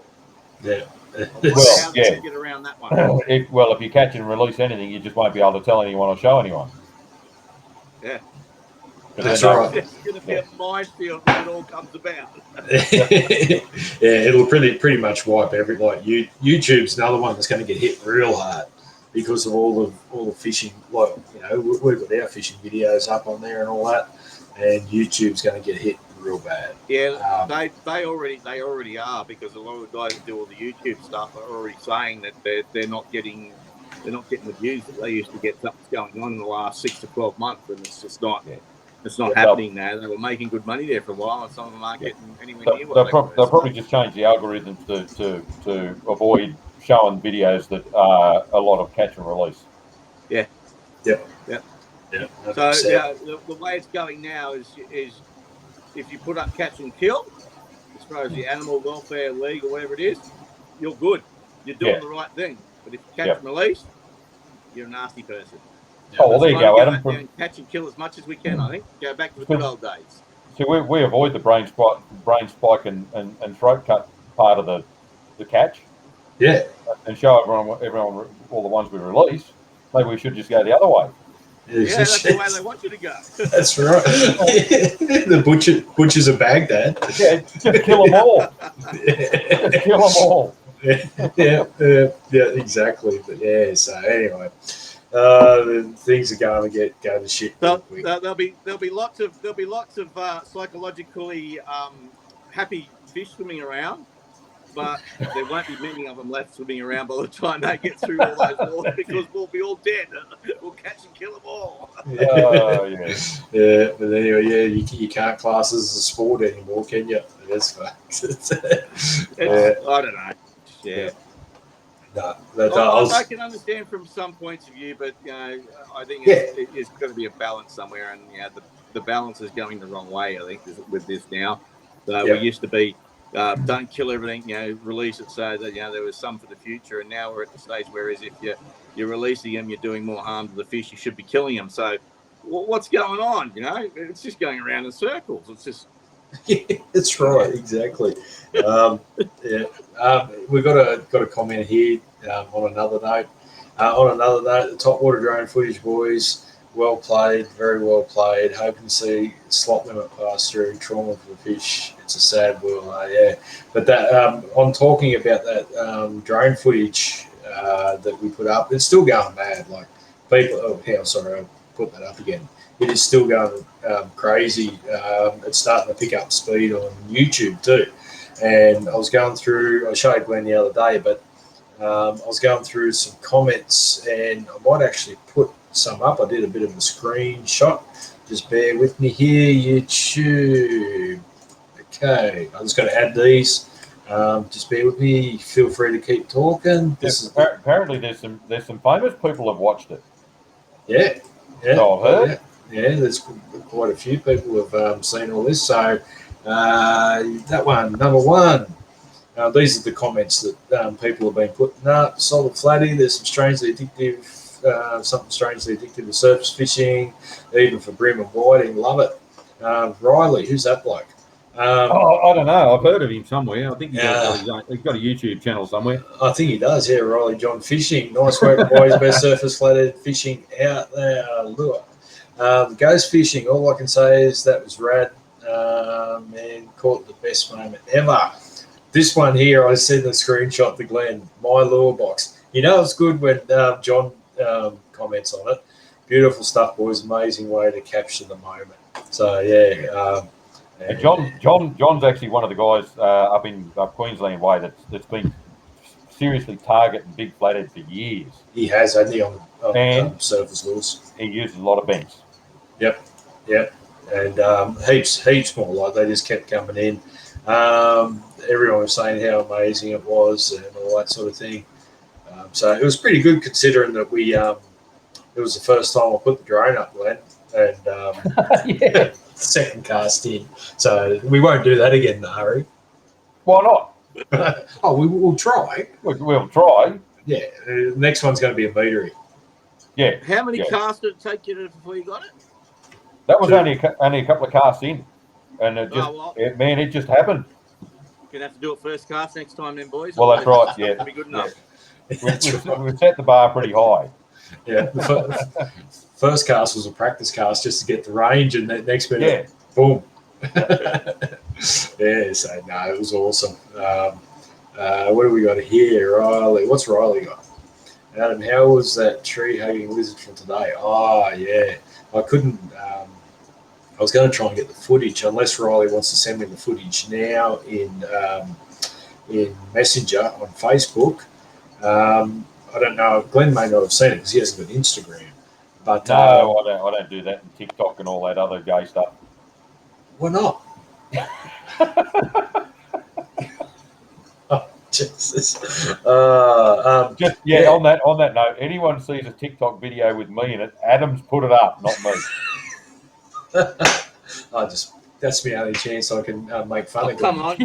Speaker 2: Yeah.
Speaker 5: How do you get around that one?
Speaker 3: If you catch and release anything, you just won't be able to tell anyone or show anyone.
Speaker 5: Yeah.
Speaker 2: That's right.
Speaker 5: It's going to be a minefield when it all comes about.
Speaker 2: It'll pretty much wipe YouTube's another one that's going to get hit real hard because of all the fishing. Like, we've got our fishing videos up on there and all that, and YouTube's going to get hit real bad.
Speaker 5: Yeah, they already are, because a lot of the guys that do all the YouTube stuff are already saying that they're not getting the views that they used to get. Something's going on in the last 6 to 12 months, and it's just not. It's not happening now. They were making good money there for a while, and some of them aren't getting anywhere near what
Speaker 3: they'll probably just change the algorithm to avoid showing videos that are a lot of catch and release.
Speaker 2: Yeah.
Speaker 5: So the way it's going now is if you put up catch and kill, as far as the Animal Welfare League or whatever it is, you're good. You're doing the right thing. But if you catch and release, you're a nasty person.
Speaker 3: Oh, well, there you go, Adam.
Speaker 5: Catch and kill as much as we can, I think. Go back to the good old days.
Speaker 3: So we avoid the brain spike and throat cut part of the catch.
Speaker 2: Yeah.
Speaker 3: And show everyone all the ones we release. Maybe we should just go the other way.
Speaker 5: Yeah, that's the way they want you to go.
Speaker 2: That's right. The butchers of Baghdad.
Speaker 3: Yeah, just kill them all. Just kill them all.
Speaker 2: Yeah, exactly. But so anyway. Things are going to go to shit.
Speaker 5: There'll be lots of psychologically happy fish swimming around, but there won't be many of them left swimming around by the time they get through all those laws, because we'll be all dead. We'll catch and kill them all.
Speaker 2: Yeah, but anyway, you can't class this as a sport anymore, can you? That's facts.
Speaker 5: I don't know. Yeah.
Speaker 2: No,
Speaker 5: I can understand from some points of view, but I think it's got to be a balance somewhere, and the balance is going the wrong way. I think with this now. So we used to be don't kill everything, release it so that there was some for the future, and now we're at the stage where if you're releasing them, you're doing more harm to the fish. You should be killing them. So what's going on? It's just going around in circles. It's just.
Speaker 2: That's right, exactly. We've got a comment here on another note. The top water drone footage, boys. Well played, very well played. Hoping to see slot limit pass through. Trauma for the fish. It's a sad world, yeah. But that I'm talking about that drone footage that we put up. It's still going mad. Like people. Oh, yeah. Sorry, I'll put that up again. It is still going crazy. It's starting to pick up speed on YouTube too. And I was going through. I showed Glenn the other day, but I was going through some comments, and I might actually put some up. I did a bit of a screenshot. Just bear with me here, YouTube. Okay, I'm just going to add these. Just bear with me. Feel free to keep talking.
Speaker 3: This is apparently there's some famous people have watched it.
Speaker 2: Yeah.
Speaker 3: So I've heard.
Speaker 2: Yeah, there's quite a few people have seen all this. So that one, number one. These are the comments that people have been putting up. Solid flatty. There's some strangely addictive. Something strangely addictive to surface fishing, even for bream and whiting. Love it. Riley, who's that bloke?
Speaker 3: I don't know. I've heard of him somewhere. I think he's got a YouTube channel somewhere.
Speaker 2: I think he does. Yeah, Riley John Fishing. Nice work, boys. Best surface flathead fishing out there. Lure. Ghost fishing. All I can say is that was rad. Man, caught the best moment ever. This one here, I sent the screenshot to Glenn. My lure box. You know it's good when John comments on it. Beautiful stuff, boys. Amazing way to capture the moment. So yeah.
Speaker 3: John's actually one of the guys up in Queensland way that's been seriously targeting big flathead for years.
Speaker 2: He has, hasn't he, on surface lures?
Speaker 3: He uses a lot of banks.
Speaker 2: Yep. And heaps more. Like they just kept coming in. Everyone was saying how amazing it was and all that sort of thing. So it was pretty good considering that it was the first time I put the drone up, Glenn, and second cast in. So we won't do that again in a hurry.
Speaker 3: Why not?
Speaker 2: We'll try.
Speaker 3: We'll try.
Speaker 2: Yeah, the next one's going to be a metery.
Speaker 3: Yeah.
Speaker 5: How many casts did it take you before you got it?
Speaker 3: That was only a couple of casts in, and it just it just happened.
Speaker 5: Gonna have to do it first cast next time, then, boys.
Speaker 3: Well, that's right. Yeah,
Speaker 5: that'll be good enough.
Speaker 3: We've set the bar pretty high.
Speaker 2: Yeah, the first cast was a practice cast just to get the range, and the next minute, boom. Yeah, so no, it was awesome. What do we got here, Riley? What's Riley got? Adam, how was that tree-hugging lizard from today? Oh, yeah. I couldn't. I was going to try and get the footage, unless Riley wants to send me the footage now in Messenger on Facebook. I don't know. Glenn may not have seen it because he hasn't got Instagram. But
Speaker 3: no, I don't do that, and TikTok and all that other gay stuff.
Speaker 2: Why not? Oh, Jesus.
Speaker 3: On that note, anyone sees a TikTok video with me in it, Adam's put it up, not me.
Speaker 2: That's my only chance I can make fun of it.
Speaker 5: Come on.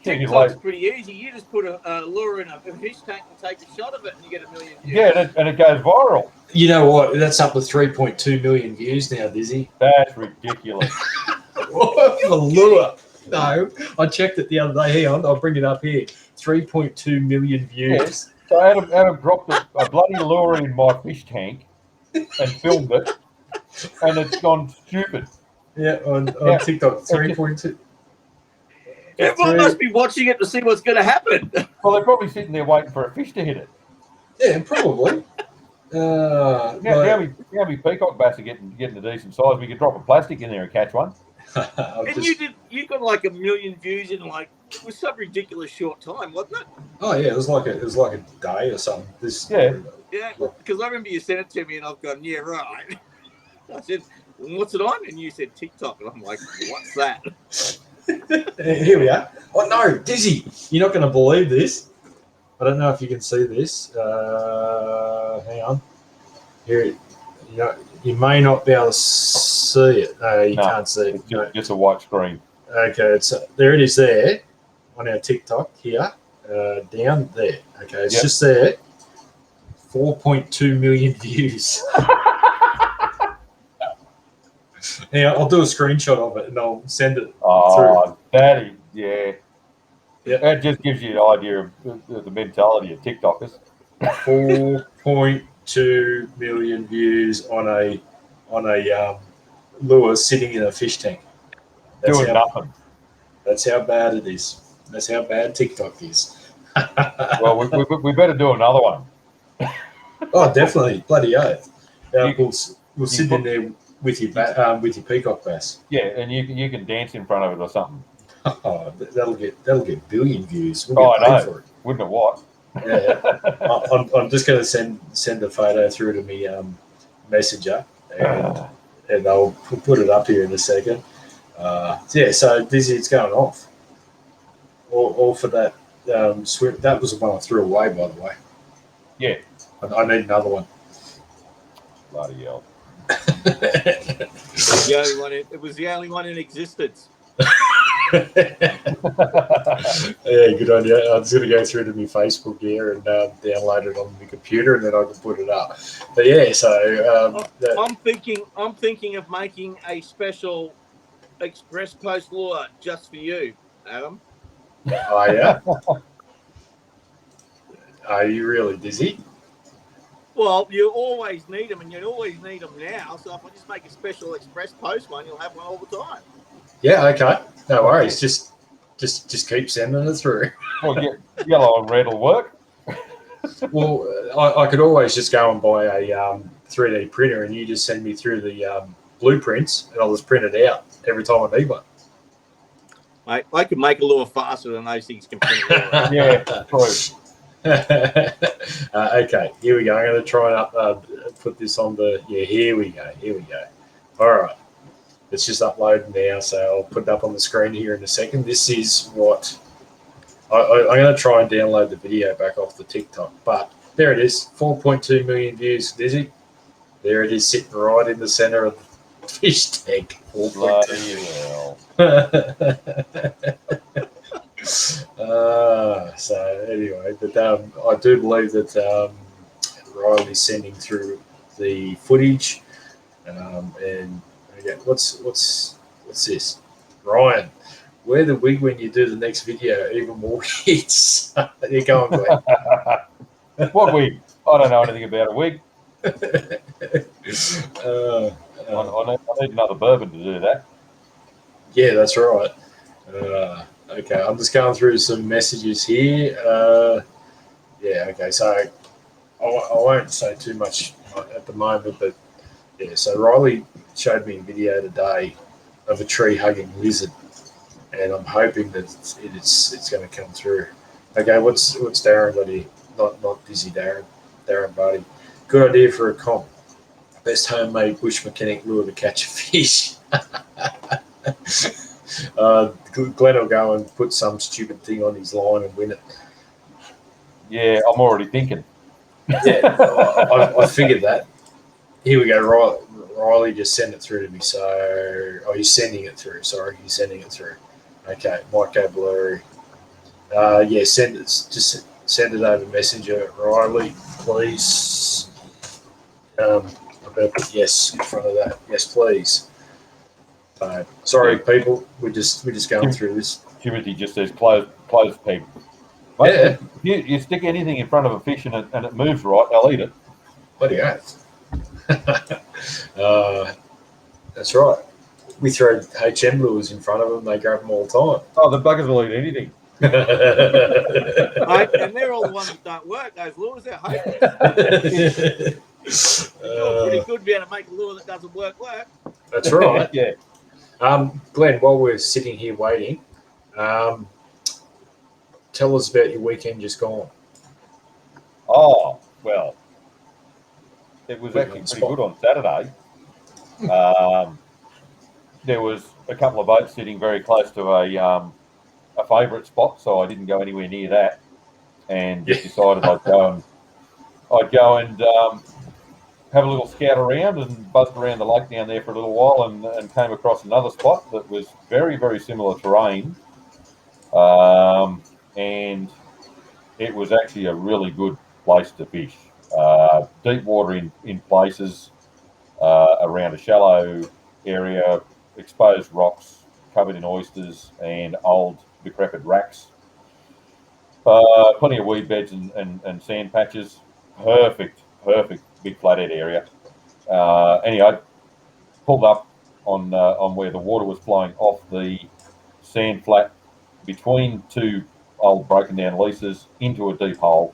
Speaker 5: TikTok's pretty easy. You just put a lure in a fish tank and take a shot of it and you get 1 million views.
Speaker 3: Yeah, and it goes viral.
Speaker 2: You know what? That's up to 3.2 million views now, Dizzy.
Speaker 3: That's ridiculous.
Speaker 2: The lure. No, I checked it the other day. Hang on, I'll bring it up here. 3.2 million views.
Speaker 3: Yeah. So Adam dropped a bloody lure in my fish tank and filmed it, and it's gone stupid.
Speaker 2: Yeah, on TikTok, 3.2.
Speaker 5: Everyone must be watching it to see what's going to happen.
Speaker 3: Well, they're probably sitting there waiting for a fish to hit it.
Speaker 2: Yeah, probably.
Speaker 3: How many peacock bass are getting a decent size? We could drop a plastic in there and catch one.
Speaker 5: And you got like 1 million views in it was some ridiculous short time, wasn't it?
Speaker 2: Oh yeah, it was like a day or something.
Speaker 5: Yeah, because I remember you sent it to me and I've gone, yeah, right. I said, what's it on? And you said TikTok, and I'm like, what's that?
Speaker 2: Here we are. Oh no, Dizzy, you're not going to believe this. I don't know if you can see this. Hang on. Here, you may not be able to see it. No, you can't see it.
Speaker 3: It's just a white screen.
Speaker 2: Okay, there it is there on our TikTok here, down there. Okay, it's just there. 4.2 million views. Now, I'll do a screenshot of it and I'll send it through.
Speaker 3: Oh, that just gives you an idea of the mentality of TikTokers.
Speaker 2: 4.2 million views on a on a lure sitting in a fish tank.
Speaker 3: Doing nothing.
Speaker 2: That's how bad it is. That's how bad TikTok is.
Speaker 3: Well, we better do another one.
Speaker 2: Oh, definitely, bloody oath.
Speaker 3: You can-
Speaker 2: We'll sit in there with your with your peacock bass.
Speaker 3: Yeah, and you can dance in front of it or something.
Speaker 2: Oh, that'll get billion views. We'll
Speaker 3: Oh,
Speaker 2: get
Speaker 3: I
Speaker 2: paid
Speaker 3: know.
Speaker 2: for it.
Speaker 3: Wouldn't it what?
Speaker 2: Yeah, I'm just going to send the photo through to me messenger, and I'll put it up here in a second. Yeah, so Dizzy, it's going off. All for that swim. That was the one I threw away, by the way.
Speaker 3: Yeah.
Speaker 2: I need another one.
Speaker 3: Bloody hell.
Speaker 5: It was the only one in existence.
Speaker 2: Yeah, good on you. I'm just going to go through to my Facebook here and download it on my computer, and then I can put it up. But yeah, so
Speaker 5: I'm thinking of making a special express post lure just for you, Adam.
Speaker 2: oh yeah. Are you really Dizzy?
Speaker 5: Well, you always need them, and you always need them now. So if I just make a special express post one, you'll have one all the time.
Speaker 2: Yeah, okay. No worries. Just keep sending it through.
Speaker 3: Well, yellow and red will work.
Speaker 2: Well, I could always just go and buy a 3D printer, and you just send me through the blueprints, and I'll just print it out every time I need one.
Speaker 5: Mate, I could make a lure faster than those things can print.
Speaker 3: Yeah, true.
Speaker 2: Okay, here we go. I'm going to try and put this on the. Yeah, here we go. All right. It's just uploading now, so I'll put it up on the screen here in a second. This is what I'm going to try and download the video back off the TikTok, but there it is, 4.2 million views. Dizzy, there it is, sitting right in the center of the fish tank. 4.2. So anyway, but I do believe that Riley's sending through the footage, and again, what's this? Ryan, wear the wig when you do the next video. Even more hits. You're going, Glenn.
Speaker 3: What wig? I don't know anything about a wig. I need another bourbon to do that.
Speaker 2: Yeah, that's right. Okay, I'm just going through some messages here. Yeah, okay, so I won't say too much at the moment, but yeah, so Riley showed me a video today of a tree-hugging lizard, and I'm hoping that it's going to come through. Okay, what's Darren got here? Not Dizzy Darren Barty. Good idea for a comp. Best homemade bush mechanic lure to catch a fish. Glenn will go and put some stupid thing on his line and win it.
Speaker 3: Yeah, I'm already thinking.
Speaker 2: Yeah, I figured that. Here we go. Riley just sent it through to me. So, he's sending it through. Sorry, he's sending it through. Okay, might go blurry. Yeah, send it. Just send it over Messenger, Riley, please. I'm going to put yes in front of that. Yes, please. Sorry, people. We're just going through this.
Speaker 3: Timothy just says close people.
Speaker 2: Yeah.
Speaker 3: If you stick anything in front of a fish and it moves right, they'll eat it.
Speaker 2: Bloody oath. That's right. We throw HM lures in front of them, they grab them all the time.
Speaker 3: Oh, the buggers will eat anything.
Speaker 5: Mate, and they're all the ones that don't work, those lures. They're hopeless. It's pretty good being able to make a lure that doesn't work.
Speaker 2: That's right.
Speaker 3: Yeah.
Speaker 2: Glenn, while we're sitting here waiting, tell us about your weekend just gone.
Speaker 3: Oh, well, it was actually pretty good on Saturday. There was a couple of boats sitting very close to a favourite spot, so I didn't go anywhere near that, and just decided I'd go and have a little scout around and buzzed around the lake down there for a little while, and came across another spot that was very, very similar terrain, and it was actually a really good place to fish. Deep water in places, around a shallow area, exposed rocks covered in oysters and old decrepit wracks. Plenty of weed beds and sand patches. Perfect big flathead area. Anyway, pulled up on where the water was flowing off the sand flat between two old broken down leases into a deep hole,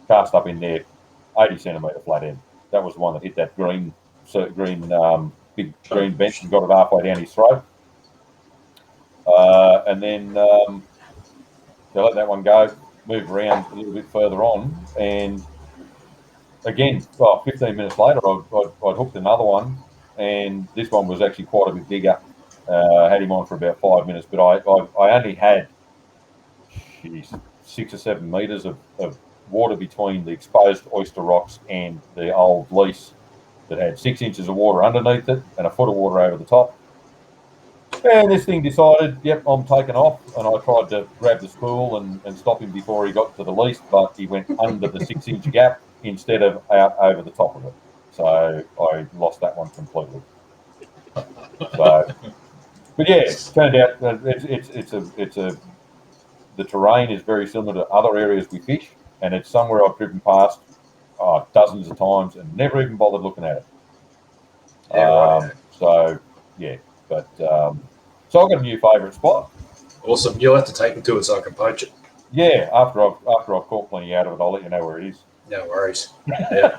Speaker 3: cast up in there, 80 centimetre flat end. That was the one that hit that big green bench and got it halfway down his throat. And then they let that one go, moved around a little bit further on, and again, 15 minutes later, I'd hooked another one, and this one was actually quite a bit bigger. Had him on for about 5 minutes, but I only had 6 or 7 metres of water between the exposed oyster rocks and the old lease that had 6 inches of water underneath it and a foot of water over the top. And this thing decided, yep, I'm taking off. And I tried to grab the spool and stop him before he got to the lease, but he went under the 6 inch gap instead of out over the top of it. So I lost that one completely. So, but yeah, it turned out that the terrain is very similar to other areas we fish, and it's somewhere I've driven past dozens of times and never even bothered looking at it.
Speaker 2: Yeah, right.
Speaker 3: So yeah, but so I've got a new favourite spot.
Speaker 2: Awesome. You'll have to take me to it so I can poach it.
Speaker 3: Yeah, after I've caught plenty out of it, I'll let you know where it is.
Speaker 2: No worries. Yeah.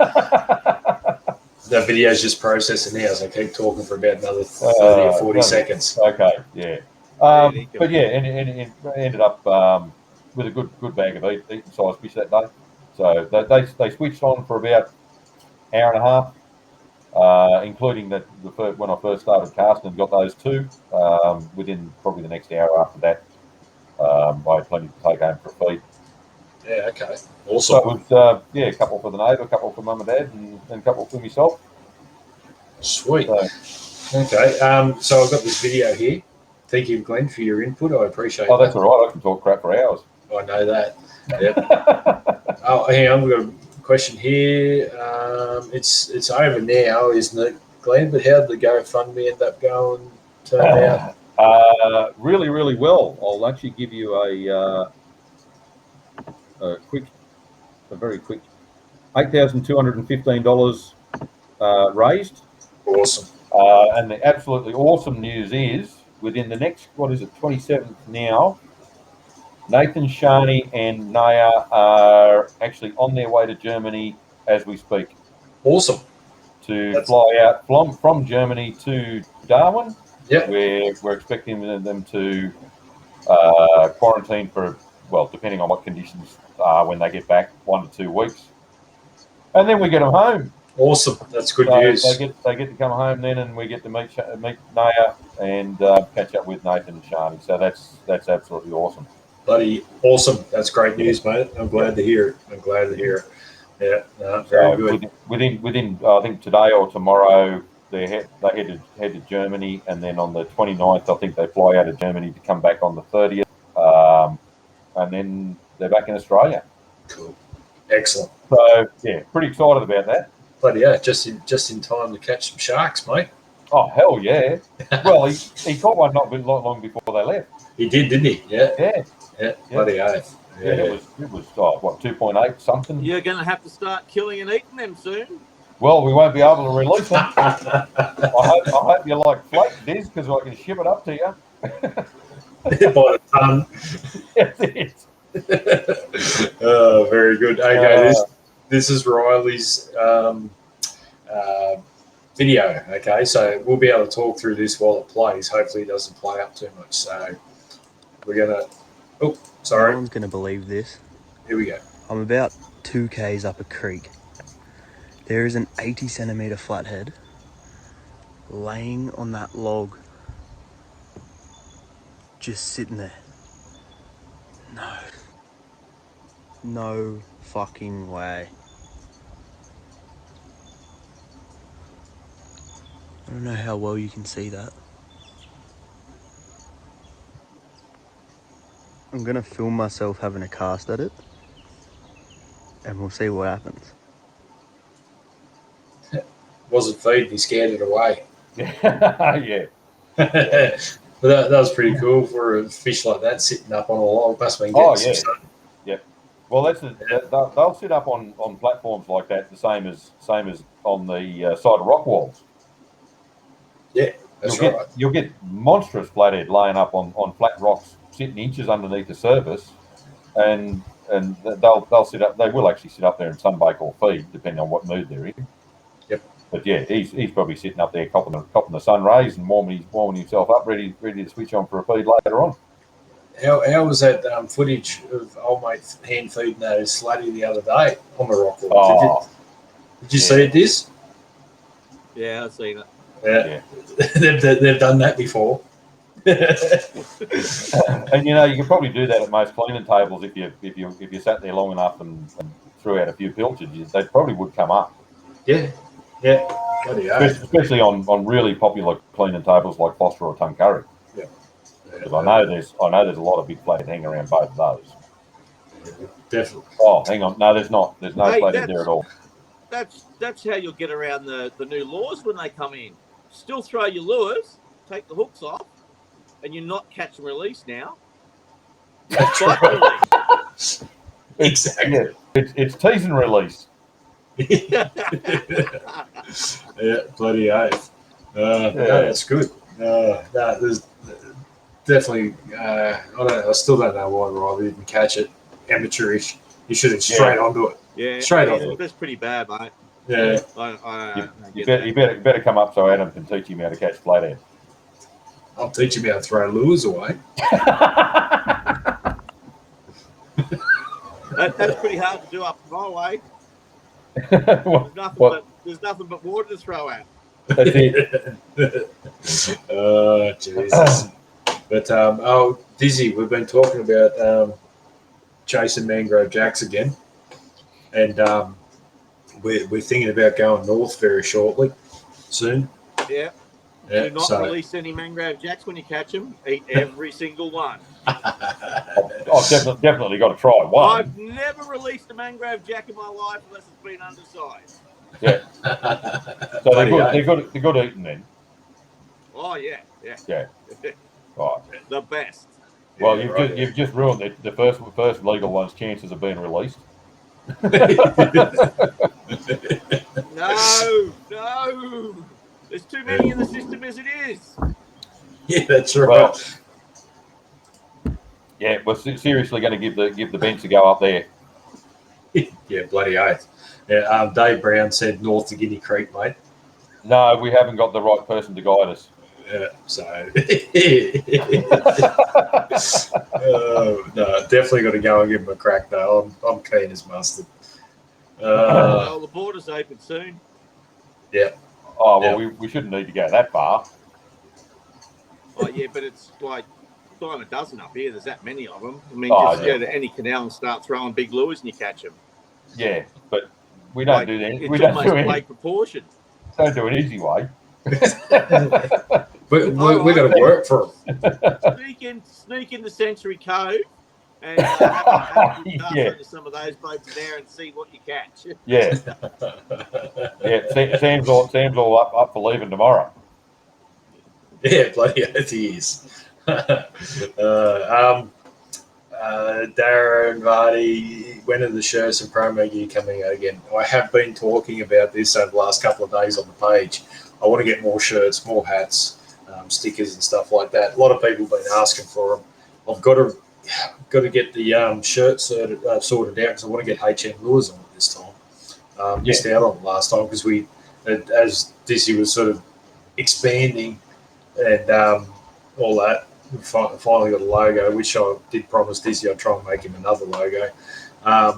Speaker 2: That video's just processing now, so I keep talking for about another 30 or 40 seconds.
Speaker 3: Okay, yeah. But yeah, and it ended up with a good bag of eating size fish that day. So they switched on for about an hour and a half, including when I first started casting and got those two. Within probably the next hour after that, I had plenty to take home for a feed.
Speaker 2: Yeah, okay.
Speaker 3: So
Speaker 2: Awesome.
Speaker 3: it was, a couple for the neighbour, a couple for mum and dad, and a couple for myself.
Speaker 2: Sweet.
Speaker 3: So,
Speaker 2: Okay. So I've got this video here. Thank you, Glenn, for your input. I appreciate
Speaker 3: that's
Speaker 2: that.
Speaker 3: all right. I can talk crap for hours.
Speaker 2: I know that. Yep. Oh, hang on. We've got a question here. It's over now, isn't it, Glenn? But how did the GoFundMe end up going? Turn out?
Speaker 3: Really, really well. I'll actually give you a very quick $8,215 raised.
Speaker 2: Awesome.
Speaker 3: And the absolutely awesome news is within the next 27th now, Nathan Sharney and Naya are actually on their way to Germany as we speak.
Speaker 2: Awesome.
Speaker 3: To fly out from Germany to Darwin.
Speaker 2: Yep.
Speaker 3: Where we're expecting them to quarantine for, well, depending on what conditions are when they get back, 1 to 2 weeks. And then we get them home.
Speaker 2: Awesome. That's good
Speaker 3: So
Speaker 2: news.
Speaker 3: they get to come home then, and we get to meet Naya and catch up with Nathan and Sharney. So that's absolutely awesome.
Speaker 2: Bloody awesome. That's great news, mate. I'm glad to hear it. Yeah, no, very good.
Speaker 3: Within I think today or tomorrow they head to Germany, and then on the 29th I think they fly out of Germany to come back on the 30th, and then they're back in Australia.
Speaker 2: Cool. Excellent.
Speaker 3: So yeah, pretty excited about that.
Speaker 2: Bloody yeah, just in time to catch some sharks, mate.
Speaker 3: Oh hell yeah! Well, he caught one not long before they left.
Speaker 2: He did, didn't he? Yeah.
Speaker 3: Yeah.
Speaker 2: Bloody oath.
Speaker 3: Yeah, it was what 2.8 something.
Speaker 5: You're going to have to start killing and eating them soon.
Speaker 3: Well, we won't be able to release them. I hope you like flake, Diz, because I can ship it up to you.
Speaker 2: By the ton.
Speaker 3: Yes, it is.
Speaker 2: Oh, very good. Okay, this is Riley's video. Okay, so we'll be able to talk through this while it plays. Hopefully, it doesn't play up too much. So we're gonna. Oh, sorry.
Speaker 6: No one's gonna believe this.
Speaker 2: Here we go.
Speaker 6: I'm about 2 k's up a creek. There is an 80 centimetre flathead laying on that log, just sitting there. No fucking way. I don't know how well you can see that. I'm gonna film myself having a cast at it, and we'll see what happens.
Speaker 2: Wasn't feeding, he scared it away.
Speaker 3: Yeah.
Speaker 2: But that was pretty cool for a fish like that sitting up on a log. Must have been getting some sun.
Speaker 3: Yeah. Well, they'll sit up on platforms like that, the same as on the side of rock walls.
Speaker 2: That's
Speaker 3: you'll
Speaker 2: right.
Speaker 3: get you'll get monstrous flathead laying up on flat rocks, sitting inches underneath the surface, and they'll sit up. They will actually sit up there and sunbake or feed, depending on what mood they're in.
Speaker 2: Yep.
Speaker 3: But yeah, he's probably sitting up there copping the sun rays and warming himself up, ready to switch on for a feed later on.
Speaker 2: How was that footage of old mate hand feeding that slatty the other day on the rock wall?
Speaker 3: Oh,
Speaker 2: Did you see this?
Speaker 5: Yeah, I've seen it.
Speaker 2: Yeah. they've done that before.
Speaker 3: and you can probably do that at most cleaning tables if you sat there long enough and threw out a few pilchards, they probably would come up.
Speaker 2: Yeah. Bloody hell.
Speaker 3: Especially on really popular cleaning tables like Foster or Tuncurry. Because I know there's a lot of big flathead hanging around both of those.
Speaker 2: Definitely.
Speaker 3: Oh, hang on. No, there's not. There's no
Speaker 5: Hey,
Speaker 3: flathead there at all.
Speaker 5: That's how you'll get around the new laws when they come in. Still throw your lures, take the hooks off, and you're not catch and release now.
Speaker 2: That's
Speaker 5: Bite
Speaker 2: right.
Speaker 5: release.
Speaker 2: Exactly.
Speaker 3: Yeah, it's tease and release.
Speaker 2: Yeah, bloody oath. No, that's good. There's definitely. I still don't know why Rob didn't catch it. Amateurish. You should have straight onto it.
Speaker 5: Yeah,
Speaker 2: Straight on.
Speaker 5: that's pretty bad, mate.
Speaker 2: Yeah.
Speaker 3: You better come up so Adam can teach him how to catch flathead.
Speaker 2: I'll teach him how to throw lures away.
Speaker 5: That's pretty hard to do up my way. There's nothing but water to throw out.
Speaker 3: That's it.
Speaker 2: Oh, Jesus. But, Dizzy, we've been talking about chasing mangrove jacks again. And we're thinking about going north very shortly, soon.
Speaker 5: Yeah. Do not release any mangrove jacks when you catch them. Eat every single one.
Speaker 3: I've definitely got to try one.
Speaker 5: I've never released a mangrove jack in my life unless it's been undersized.
Speaker 3: Yeah. So they're good eating then.
Speaker 5: Oh yeah.
Speaker 3: Right.
Speaker 5: The best.
Speaker 3: Well, you've just ruined the first legal one's chances of being released.
Speaker 5: No. There's too many in the system as it is.
Speaker 2: Yeah, that's right.
Speaker 3: Well, yeah, we're seriously going to give the bench a go up there.
Speaker 2: Yeah, bloody oath. Yeah, Dave Brown said north to Guinea Creek, mate.
Speaker 3: No, we haven't got the right person to guide us.
Speaker 2: Yeah, so no, definitely got to go and give him a crack though. I'm keen as mustard.
Speaker 5: Well, the border's open soon.
Speaker 3: Yeah. Oh well, we shouldn't need to go that far.
Speaker 5: Oh yeah, but it's like dime a dozen up here. There's that many of them. I mean, go to any canal and start throwing big lures and you catch them.
Speaker 3: Yeah, but we don't do that.
Speaker 5: It's
Speaker 3: We don't
Speaker 5: almost like proportion.
Speaker 3: Don't do an easy way.
Speaker 2: we got to work for
Speaker 5: them. Sneak into Century Cove and have into some of those boats there and see what you catch.
Speaker 3: Yeah. Yeah, Sam's all up for leaving tomorrow.
Speaker 2: Yeah, bloody oath he is. Darren Vardy, when are the shirts and promo gear coming out again? I have been talking about this over the last couple of days on the page. I want to get more shirts, more hats, stickers and stuff like that. A lot of people have been asking for them. I've got to get the shirts sorted out because I want to get HM Lures on it this time. Missed out on it last time because as Dizzy was sort of expanding and all that, we finally got a logo, which I did promise Dizzy I'd try and make him another logo. I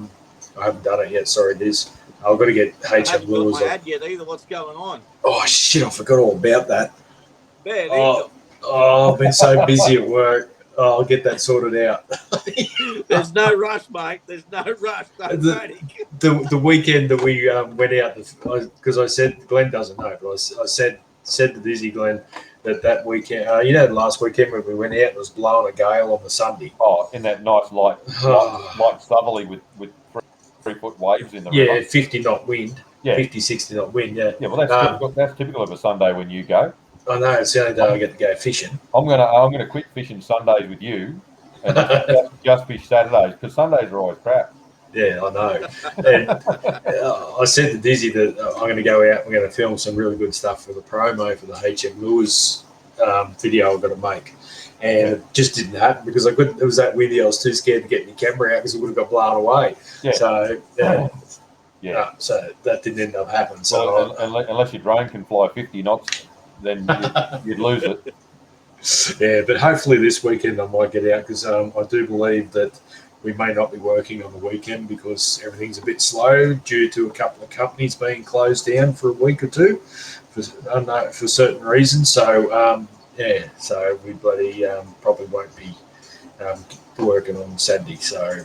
Speaker 2: haven't done it yet. Sorry, Diz. I've got to get HM Lures on.
Speaker 5: I haven't got my ad yet either. What's going on?
Speaker 2: Oh, shit, I forgot all about that.
Speaker 5: There
Speaker 2: I've been so busy at work. I'll get that sorted out.
Speaker 5: There's no rush, mate. There's no rush. Don't panic.
Speaker 2: The weekend that we went out, because I said, Glenn doesn't know, but I said to Dizzy, Glenn, that weekend, last weekend when we went out, it was blowing a gale on the Sunday.
Speaker 3: Oh, in that nice light southerly with 3 foot waves in the river.
Speaker 2: Yeah, 50 knot wind. Yeah. 50, 60 knot wind, yeah.
Speaker 3: Yeah, well, that's typical of a Sunday when you go.
Speaker 2: I know, it's the only day I get to go fishing.
Speaker 3: I'm gonna quit fishing Sundays with you and just fish Saturdays because Sundays are always crap.
Speaker 2: Yeah, I know. And I said to Dizzy that I'm going to go out. We're going to film some really good stuff for the promo for the HM Lewis video I'm going to make. And it just didn't happen because it was that windy. I was too scared to get my camera out because it would have got blown away.
Speaker 3: Yeah.
Speaker 2: So,
Speaker 3: Yeah.
Speaker 2: so that didn't end up happening. So
Speaker 3: Well, unless your drone can fly 50 knots, then you'd lose it.
Speaker 2: yeah, but hopefully this weekend I might get out because I do believe that we may not be working on the weekend because everything's a bit slow due to a couple of companies being closed down for a week or two for certain reasons. So so we bloody probably won't be working on Saturday. So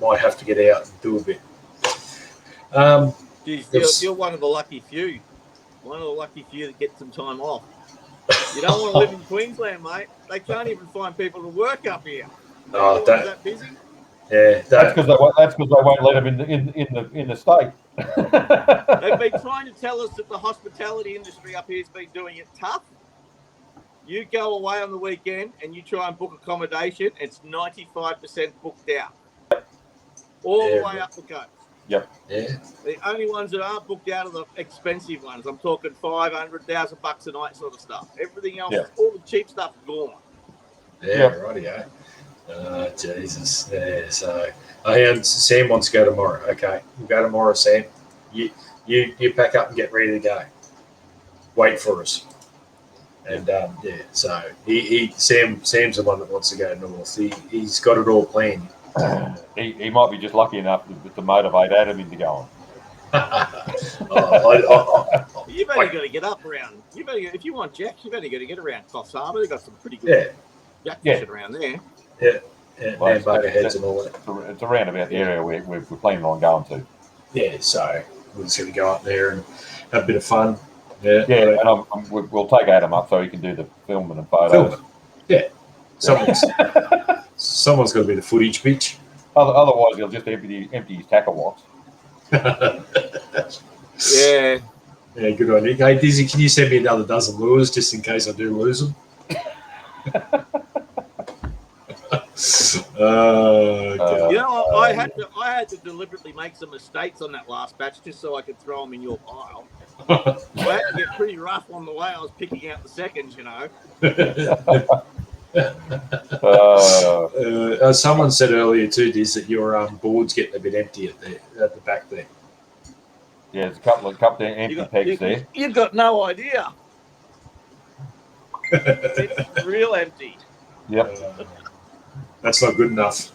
Speaker 2: might have to get out and do a bit.
Speaker 5: Geez, you're one of the lucky few. One of the lucky few that get some time off. You don't want to live in Queensland, mate. They can't even find people to work up here.
Speaker 2: Oh,
Speaker 5: that busy?
Speaker 2: Yeah,
Speaker 3: That's because they won't let them in the state.
Speaker 5: They've been trying to tell us that the hospitality industry up here has been doing it tough. You go away on the weekend and you try and book accommodation, it's 95% booked out. All the way up the coast.
Speaker 3: Yep.
Speaker 2: Yeah.
Speaker 5: The only ones that aren't booked out are the expensive ones. I'm talking $500,000 a night sort of stuff. Everything else, all the cheap stuff's gone.
Speaker 2: Yeah, rightio. Jesus. Yeah, so and Sam wants to go tomorrow. Okay, we'll go tomorrow, Sam. You pack up and get ready to go. Wait for us. And so Sam's the one that wants to go north. He's got it all planned.
Speaker 3: He might be just lucky enough to motivate Adam into going.
Speaker 5: You've only got to get up around. If you want jacks, you've only got to get around Coffs Harbour. They've got some pretty good jack fishing around there.
Speaker 2: Yeah, well, Buggerheads and all that.
Speaker 3: It's around about the area we're planning on going to.
Speaker 2: Yeah, so we're just going to go up there and have a bit of fun.
Speaker 3: Yeah, and we'll take Adam up so he can do the filming and photos.
Speaker 2: Yeah, someone's got to be the footage bitch.
Speaker 3: Otherwise, he'll just empty his tackle box.
Speaker 5: Yeah,
Speaker 2: good idea. Hey, Dizzy, can you send me another dozen lures just in case I do lose them?
Speaker 5: I had to deliberately make some mistakes on that last batch just so I could throw them in your pile. I had to get pretty rough on the way I was picking out the seconds, you know.
Speaker 2: Someone said earlier too, Diz, that your board's getting a bit empty at the back there.
Speaker 3: Yeah, there's a couple of empty pegs there.
Speaker 5: You've got no idea. It's real empty.
Speaker 3: Yep.
Speaker 2: That's not good enough.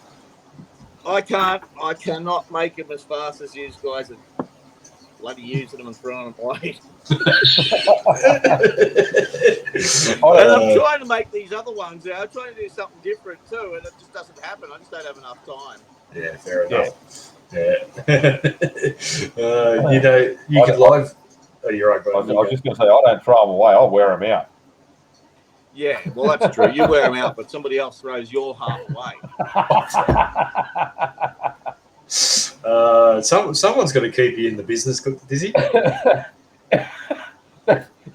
Speaker 5: I cannot make them as fast as you guys are bloody using them and throwing them away. And I'm trying to make these other ones out. I'm trying to do something different too, and it just doesn't happen. I just don't have enough time.
Speaker 2: Yeah, fair enough. Yeah. You can live. Oh, you're right, bro.
Speaker 3: I was just going to say, I don't throw them away. I'll wear them out.
Speaker 5: Yeah, well, that's true. You wear them out, but somebody else throws your half away.
Speaker 2: Someone's got to keep you in the business, Dizzy.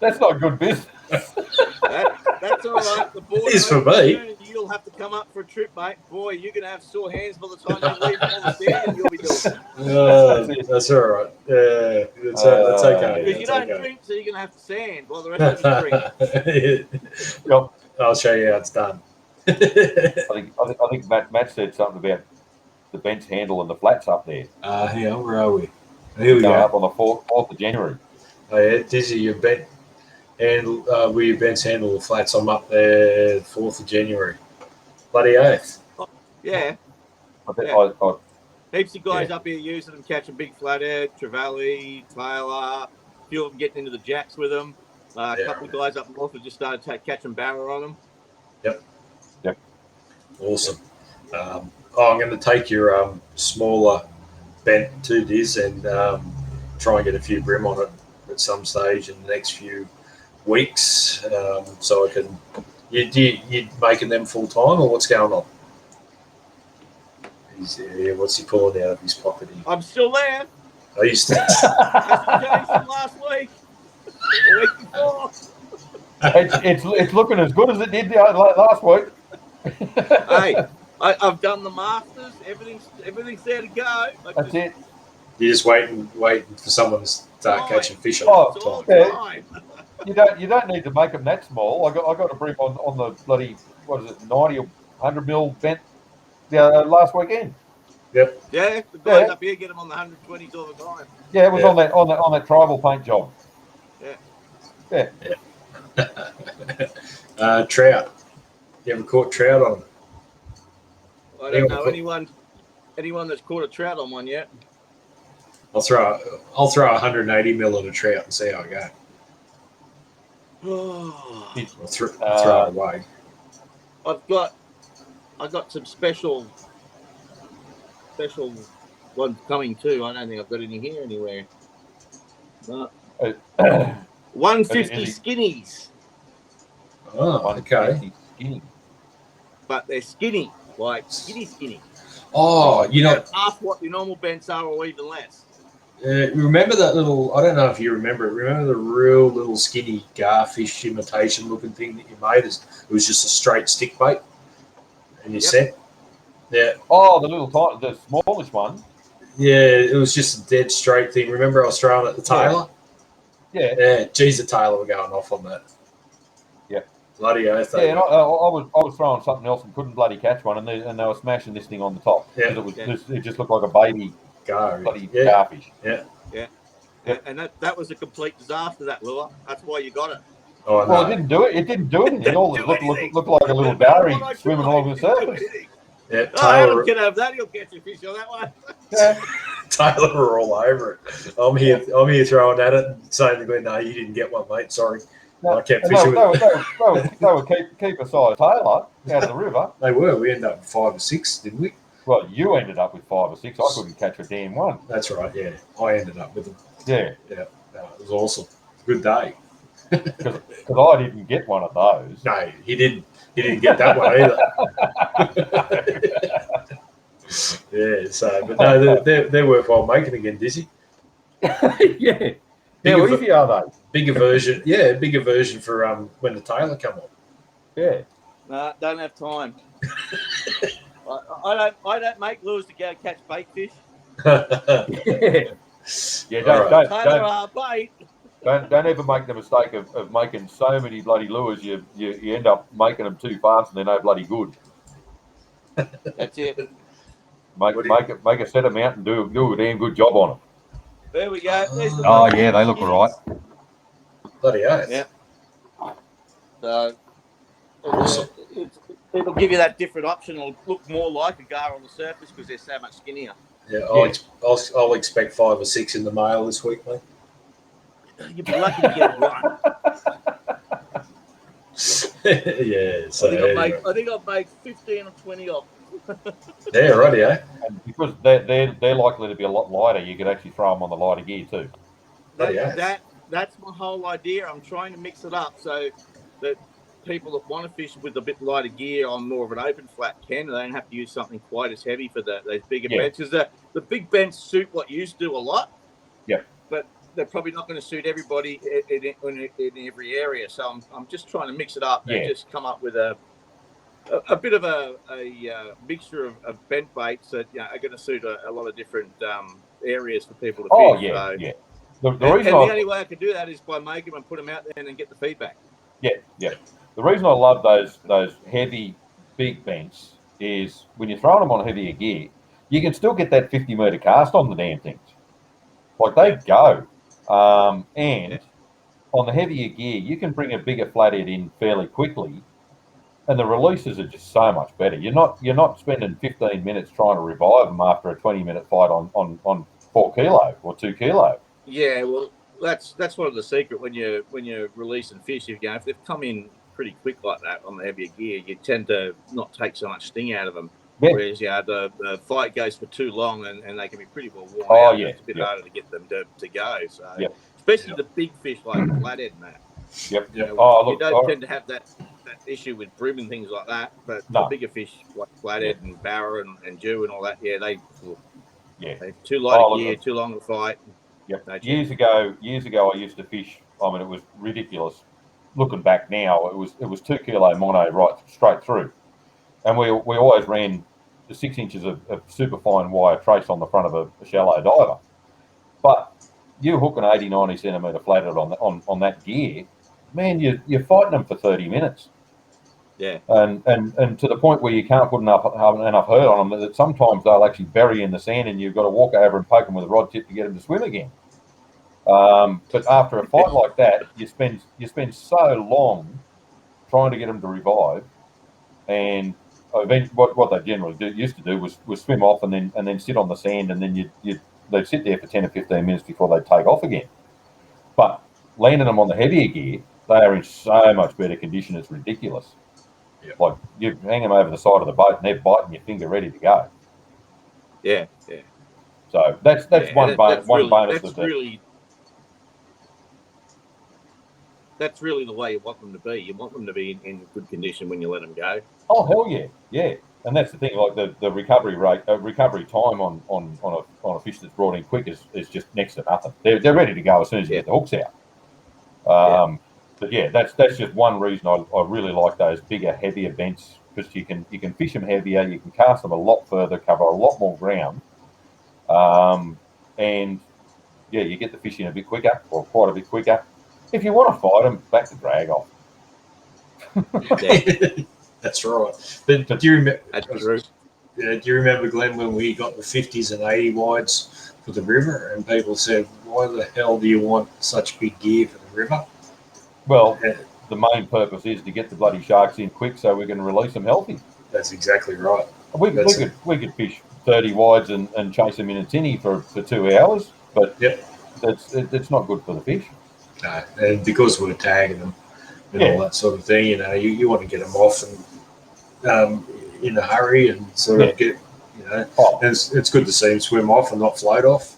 Speaker 3: That's not good business.
Speaker 5: That's all right. The board
Speaker 2: it is for me.
Speaker 5: You'll have to come up for a trip, mate. Boy, you're going to have sore hands by the time you leave on the stand, and you'll be doing it.
Speaker 2: That's all right. Yeah, that's okay.
Speaker 5: Because you don't drink, so you're going to have to sand while the rest of you drink.
Speaker 2: Yep. I'll show you how it's done.
Speaker 3: I think Matt said something about the bench handle and the flats up there.
Speaker 2: Hang on, where are we? Here we go.
Speaker 3: Up on the 4th of January.
Speaker 2: Oh, yeah, Dizzy, your bench handle, where your bench handle the flats. I'm up there 4th of January. Bloody oath.
Speaker 5: Yeah. Heaps of guys up here using them, catching big flathead, trevally, tailor, a few of them getting into the jacks with them. A couple of guys up north have just started catching barra on them.
Speaker 3: Yep.
Speaker 2: Awesome. I'm going to take your smaller bent to Diz and try and get a few brim on it at some stage in the next few weeks, so I can. You making them full time, or what's going on? What's he pulling out of his pocket?
Speaker 5: I'm still there.
Speaker 2: Are you still?
Speaker 5: That's from last week. The week before.
Speaker 3: It's looking as good as it did last week.
Speaker 5: Hey, I've done the Masters. Everything's there to go.
Speaker 3: That's it.
Speaker 2: You're just waiting for someone to start
Speaker 5: Time.
Speaker 2: catching fish on
Speaker 3: Oh,
Speaker 5: It's all
Speaker 3: yeah.
Speaker 5: time.
Speaker 3: You don't need to make them that small. I got a brief on the bloody, what is it, 90 or 100 mil bent last weekend.
Speaker 5: Yeah, the guys
Speaker 3: Yeah.
Speaker 5: up here get them on the 120s all the time.
Speaker 3: Yeah, it was
Speaker 2: Yeah.
Speaker 3: on that tribal paint job.
Speaker 5: Yeah.
Speaker 3: Yeah.
Speaker 2: Trout. You ever caught trout on them?
Speaker 5: I don't know anyone that's caught a trout on one yet.
Speaker 2: I'll throw 180 mil at a trout and see how I go. I'll throw it away.
Speaker 5: I've got some special ones coming too. I don't think I've got any here anywhere. No. 150 skinnies,
Speaker 2: Oh, okay.
Speaker 3: Skinny.
Speaker 5: but they're skinny, like skinny.
Speaker 2: Oh, you know,
Speaker 5: Half what the normal bents are, or even less.
Speaker 2: remember that little, I don't know if you remember it, remember the real little skinny garfish imitation looking thing that you made? It was just a straight stick bait and you set? Yeah.
Speaker 3: Oh, the smallish one.
Speaker 2: Yeah, it was just a dead straight thing. Remember I was throwing at the Taylor?
Speaker 3: Yeah.
Speaker 2: Yeah, geez, the Taylor were going off on that.
Speaker 3: Yeah.
Speaker 2: Bloody oath.
Speaker 3: Yeah, and I was throwing something else and couldn't bloody catch one, and they were smashing this thing on the top.
Speaker 2: Yeah.
Speaker 3: It just looked like a baby bloody garfish.
Speaker 2: Yeah.
Speaker 5: And that was a complete disaster, that lure. That's why you got it.
Speaker 2: Oh, no.
Speaker 3: Well, it didn't do it. It didn't do anything. All it looked like a little Barry swimming along the surface.
Speaker 2: Yeah,
Speaker 5: Adam can have that. He'll catch a fish on that one.
Speaker 3: Yeah.
Speaker 2: Taylor were all over it. I'm here throwing at it and saying to Glenn, no, you didn't get one, mate. Sorry.
Speaker 3: No,
Speaker 2: I kept
Speaker 3: they
Speaker 2: fishing with
Speaker 3: were keeper size Taylor out of the river.
Speaker 2: They were. We ended up with 5 or 6, didn't we?
Speaker 3: Well, you ended up with 5 or 6. I couldn't catch a damn one.
Speaker 2: That's right, yeah. I ended up with them.
Speaker 3: Yeah.
Speaker 2: Yeah. No, it was awesome. Good day.
Speaker 3: Because I didn't get one of those.
Speaker 2: No, he didn't get that one either. Yeah, so, but no, they're worthwhile making again, Dizzy.
Speaker 3: Yeah. How easy are they?
Speaker 2: Bigger version for when the Taylor come on.
Speaker 3: Yeah.
Speaker 5: No, don't have time. I don't make lures to go catch bait fish.
Speaker 3: Yeah, don't ever make the mistake of making so many bloody lures. You end up making them too fast and they're no bloody good.
Speaker 5: That's it.
Speaker 3: Make a set amount and do a damn good job on them.
Speaker 5: There we go. There's the
Speaker 3: Oh yeah, they look all right.
Speaker 2: Bloody oath.
Speaker 5: Yeah. So
Speaker 2: Awesome.
Speaker 5: it'll give you that different option. It'll look more like a gar on the surface because they're so much skinnier.
Speaker 2: Yeah, I'll expect 5 or 6 in the mail this week, mate.
Speaker 5: You'll be lucky to get one.
Speaker 2: Yeah, so
Speaker 5: I think I'll make 15 or 20 off.
Speaker 2: yeah, righty, eh?
Speaker 3: And because they're likely to be a lot lighter, you could actually throw them on the lighter gear too.
Speaker 5: That's my whole idea. I'm trying to mix it up so that people that want to fish with a bit lighter gear on more of an open flat can. They don't have to use something quite as heavy for those bigger bents. Because the big bents suit what you do a lot.
Speaker 3: Yeah.
Speaker 5: But they're probably not going to suit everybody in every area. So I'm just trying to mix it up and just come up with a bit of a mixture of bent baits that are going to suit a lot of different areas for people to fish.
Speaker 3: Oh yeah, yeah. The
Speaker 5: only way I can do that is by making them and put them out there and then get the feedback.
Speaker 3: Yeah. The reason I love those heavy big bents is when you're throwing them on heavier gear, you can still get that 50-meter cast on the damn things. Like they go. And on the heavier gear, you can bring a bigger flathead in fairly quickly, and the releases are just so much better. You're not spending 15 minutes trying to revive them after a 20-minute fight on 4 kilo or 2 kilo.
Speaker 5: Yeah, well, that's one of the secret when you're releasing fish. If they've come in pretty quick like that on the heavier gear, you tend to not take so much sting out of them. Yeah. Whereas the fight goes for too long and they can be pretty well worn out.
Speaker 3: Yeah.
Speaker 5: It's a bit harder to get them to go. So especially the big fish like flathead and that.
Speaker 3: Yep.
Speaker 5: You don't tend to have that issue with brim and things like that, but the bigger fish like flathead and barra and jew and all that, they're too light gear, too long to fight.
Speaker 3: Yep. Years ago, I used to fish. I mean, it was ridiculous. Looking back now, it was 2 kilo mono right straight through, and we always ran 6 inches of superfine wire trace on the front of a shallow diver. But you hook an 80, 90 centimetre flathead on that gear, man, you're fighting them for 30 minutes.
Speaker 5: Yeah.
Speaker 3: And to the point where you can't put enough hurt on them that sometimes they'll actually bury in the sand and you've got to walk over and poke them with a rod tip to get them to swim again. But after a fight like that, you spend so long trying to get them to revive, and what they generally used to do was swim off and then sit on the sand, and then they'd sit there for 10 or 15 minutes before they'd take off again. But landing them on the heavier gear, they are in so much better condition, it's ridiculous.
Speaker 2: Yeah.
Speaker 3: Like you hang them over the side of the boat and they're biting your finger ready to go.
Speaker 5: Yeah.
Speaker 3: So that's one bonus.
Speaker 5: That's really the way you want them to be. You want them to be in good condition when you let them go.
Speaker 3: Oh hell yeah. And that's the thing. Like the recovery time on a fish that's brought in quick is just next to nothing. They're ready to go as soon as you get the hooks out. But yeah, that's just one reason I really like those bigger, heavier vents, because you can fish them heavier, you can cast them a lot further, cover a lot more ground, and yeah, you get the fish in a bit quicker, or quite a bit quicker. If you want to fight them, back to drag off.
Speaker 2: That's right. But do you remember?
Speaker 5: That's true.
Speaker 2: Do you remember, Glenn, when we got the 50s and 80 wides for the river, and people said, "Why the hell do you want such big gear for the river?"
Speaker 3: Well, the main purpose is to get the bloody sharks in quick so we can release them healthy.
Speaker 2: That's exactly right.
Speaker 3: We could fish 30 wides and chase them in a tinny for 2 hours, but it's not good for the fish.
Speaker 2: No, and because we're tagging them and all that sort of thing, you want to get them off and in a hurry and sort of get, and it's good to see them swim off and not float off.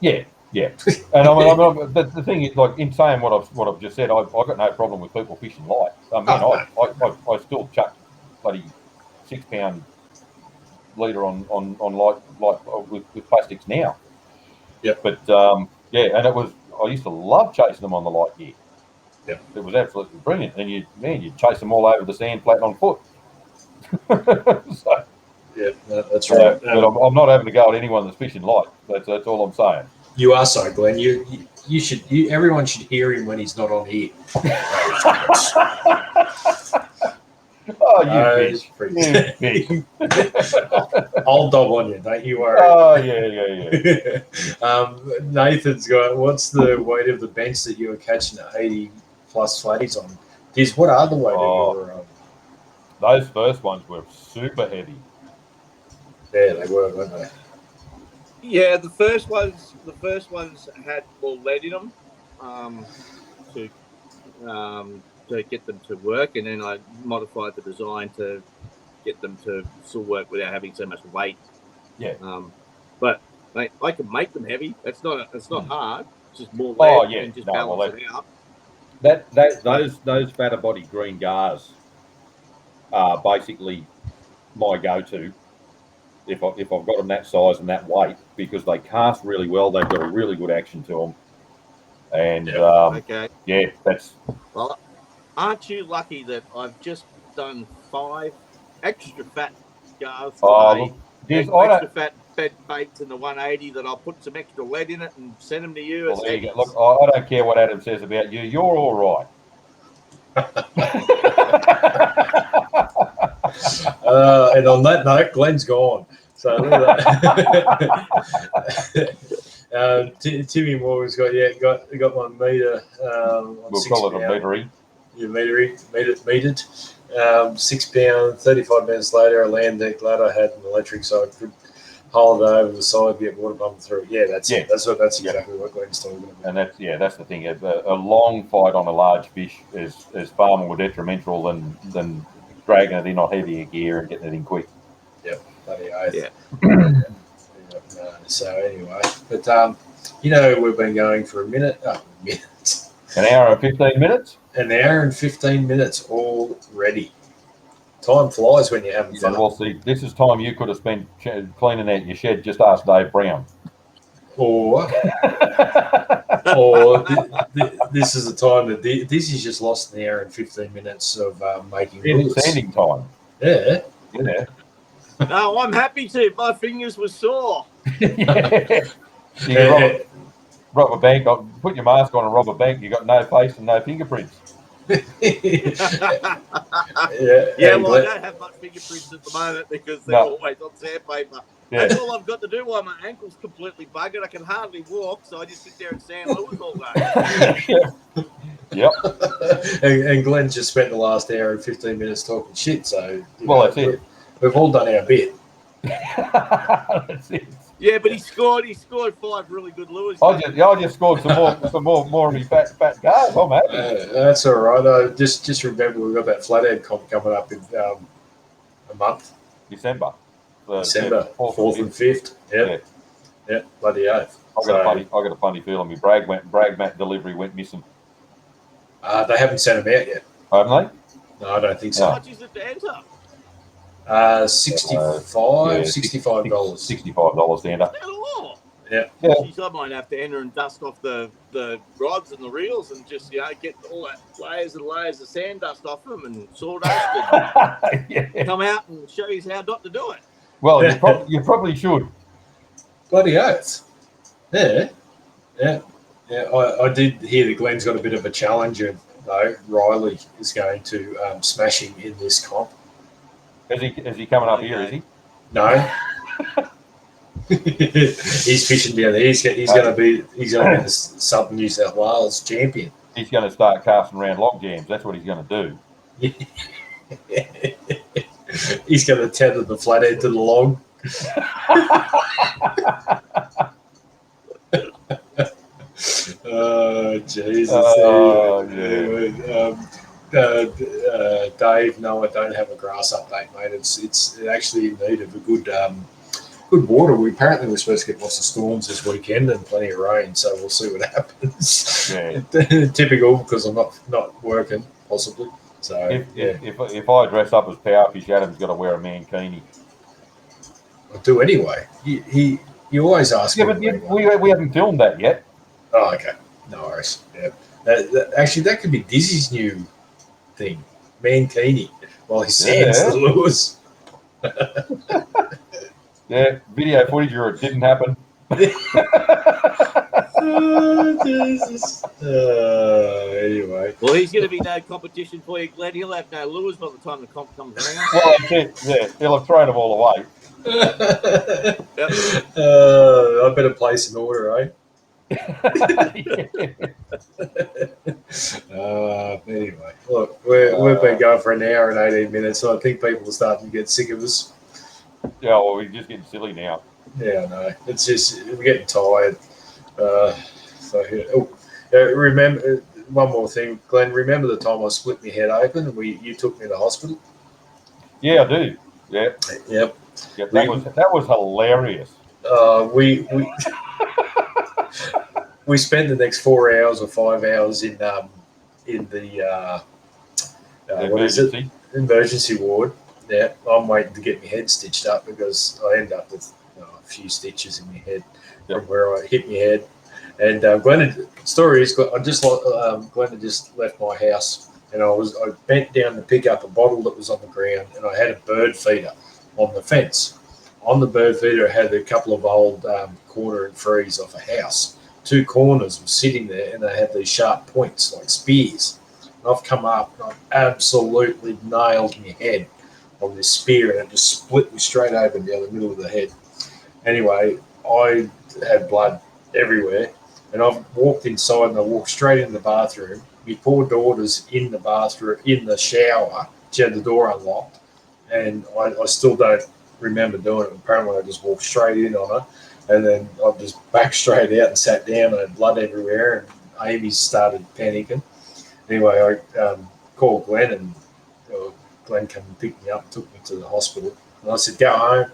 Speaker 2: Yeah.
Speaker 3: And I mean, the thing is, like, in saying what I've just said, I've got no problem with people fishing light. I mean, I still chuck bloody 6 pound leader on light with plastics now.
Speaker 2: Yep.
Speaker 3: But and I used to love chasing them on the light gear.
Speaker 2: Yep.
Speaker 3: It was absolutely brilliant, and you'd chase them all over the sand flat on foot. So,
Speaker 2: yeah, that's right.
Speaker 3: But I'm not having to go at anyone that's fishing light. That's all I'm saying.
Speaker 2: You are so, Glenn. You should. Everyone should hear him when he's not on here.
Speaker 3: Oh, you fish.
Speaker 2: I'll dob on you, don't you worry.
Speaker 3: Oh, yeah.
Speaker 2: Nathan's got, what's the weight of the bench that you were catching at 80 plus flatties on? What are the weight of your...
Speaker 3: Those first ones were super heavy.
Speaker 2: Yeah, they were, weren't they?
Speaker 5: Yeah, the first ones had more lead in them to get them to work, and then I modified the design to get them to still work without having so much weight.
Speaker 3: Yeah.
Speaker 5: But mate, I can make them heavy. It's not hard. It's just more lead and just balance it out.
Speaker 3: Those fatter body green gars are basically my go-to. If I've got them that size and that weight, because they cast really well, they've got a really good action to them, and that's.
Speaker 5: Well, aren't you lucky that I've just done 5 extra fat gars today? Extra fat fed baits in the 180 that I'll put some extra lead in it and send them to you.
Speaker 3: Well, there you go. Look, I don't care what Adam says about you. You're all right.
Speaker 2: And on that note, Glenn's gone. So Timmy Morgan's got my meter.
Speaker 3: We'll call it a metery.
Speaker 2: Yeah, metered. 6 pound. 35 minutes later, I landed. Glad I had an electric, so I could hold it over the side, get water pumping through. Yeah, that's it. That's exactly what Glenn's talking about.
Speaker 3: And that's the thing. A long fight on a large fish is far more detrimental than dragging it in on heavier gear and getting it in quick.
Speaker 2: Yep, bloody oath. Yeah. So anyway, but we've been going for a minute.
Speaker 3: An hour and 15 minutes.
Speaker 2: An hour and 15 minutes already. Time flies when you're having fun.
Speaker 3: Well, see, this is time you could have spent cleaning out your shed. Just ask Dave Brown.
Speaker 2: Or this is the time that this is just lost an hour and 15 minutes of making
Speaker 3: sanding time.
Speaker 2: Yeah.
Speaker 5: No, I'm happy to. My fingers were sore.
Speaker 3: Yeah. You can rob a bank. Put your mask on and rob a bank. You got no face and no fingerprints.
Speaker 2: yeah,
Speaker 5: Yeah,
Speaker 2: and
Speaker 5: well, I
Speaker 2: Glenn-
Speaker 5: don't have much fingerprints at the moment because they're
Speaker 3: No.
Speaker 5: always on sandpaper.
Speaker 3: Yeah.
Speaker 5: That's all I've got to do while my ankle's completely buggered. I can hardly walk, so I just sit there and San Luis all day.
Speaker 3: Yep.
Speaker 2: and Glenn just spent the last hour and 15 minutes talking shit. So
Speaker 3: Well, that's it.
Speaker 2: We've all done our bit.
Speaker 3: That's it.
Speaker 5: Yeah, but he scored 5 really good lures.
Speaker 3: I just scored some more of me fat goals. I'm happy.
Speaker 2: That's all right. Just remember we've got that Flathead comp coming up in a month.
Speaker 3: December.
Speaker 2: December, 4th and 5th. Yep.
Speaker 3: Yeah.
Speaker 2: Yep, bloody oath.
Speaker 3: I got a funny feeling. My brag mat delivery went missing.
Speaker 2: They haven't sent them out yet.
Speaker 3: Haven't
Speaker 2: No, I don't think
Speaker 5: How
Speaker 2: so.
Speaker 5: much is it to enter?
Speaker 2: $65.
Speaker 3: $65 to enter.
Speaker 5: Oh,
Speaker 2: Yeah.
Speaker 3: Yeah.
Speaker 5: geez, I might have to enter and dust off the rods and the reels and just get all that layers and layers of sand dust off them and sawdust and
Speaker 3: Yeah.
Speaker 5: come out and show you how not to do it.
Speaker 3: Well, you probably should.
Speaker 2: Bloody oath. Yeah. Yeah. Yeah. I did hear that Glenn's got a bit of a challenger, though. Riley is going to smash him in this comp.
Speaker 3: Is he coming up here? Is he?
Speaker 2: No. He's fishing down there. He's going to be the Southern New South Wales champion.
Speaker 3: He's going to start casting around log jams. That's what he's going to do.
Speaker 2: He's going to tether the flathead to the log. Oh, Jesus.
Speaker 3: Yeah.
Speaker 2: Dave, no, I don't have a grass update, mate. It's actually in need of a good water. Apparently we're supposed to get lots of storms this weekend and plenty of rain, so we'll see what happens.
Speaker 3: Yeah.
Speaker 2: Typical, because I'm not working, possibly. So
Speaker 3: If I dress up as Powerfish, Adam's got to wear a mankini.
Speaker 2: I'll do anyway. You always ask
Speaker 3: Yeah,
Speaker 2: me.
Speaker 3: but we haven't filmed that yet.
Speaker 2: Oh, okay. No worries. Yeah. Actually, that could be Dizzy's new thing. Mankini. While he sands
Speaker 3: Yeah.
Speaker 2: the lures.
Speaker 3: Yeah, video footage or it didn't happen.
Speaker 2: Oh, Jesus. Anyway.
Speaker 5: Well, he's going to be no competition for you, Glenn. He'll have no lures by the time the comp comes around.
Speaker 3: Well, that's it. Yeah, he'll have thrown them all away.
Speaker 2: I better place an order, eh? Anyway, look, we've been going for an hour and 18 minutes, so I think people are starting to get sick of us.
Speaker 3: Yeah, well, we're just getting silly now.
Speaker 2: Yeah, no, it's just we're getting tired. Remember one more thing, Glenn. Remember the time I split my head open and you took me to the hospital?
Speaker 3: Yeah, I do. Yeah,
Speaker 2: Yep.
Speaker 3: yeah that was hilarious.
Speaker 2: We spent the next 4 hours or 5 hours in the what is it?
Speaker 3: Emergency.
Speaker 2: Emergency ward. Yeah, I'm waiting to get my head stitched up because I end up with a few stitches in my head from where I hit my head. And Glenn had just left my house, and I bent down to pick up a bottle that was on the ground, and I had a bird feeder on the fence. On the bird feeder, I had a couple of old corner and frees off a house. 2 corners were sitting there, and they had these sharp points like spears. And I've come up, and I've absolutely nailed my head on this spear, and it just split me straight open down the middle of the head. Anyway, I had blood everywhere, and I've walked inside, and I walked straight into the bathroom. My poor daughter's in the bathroom, in the shower. She had the door unlocked, and I still don't remember doing it. Apparently, I just walked straight in on her, and then I just backed straight out and sat down, and I had blood everywhere, and Amy started panicking. Anyway, I called Glenn, and Glenn came and picked me up and took me to the hospital. And I said, go home.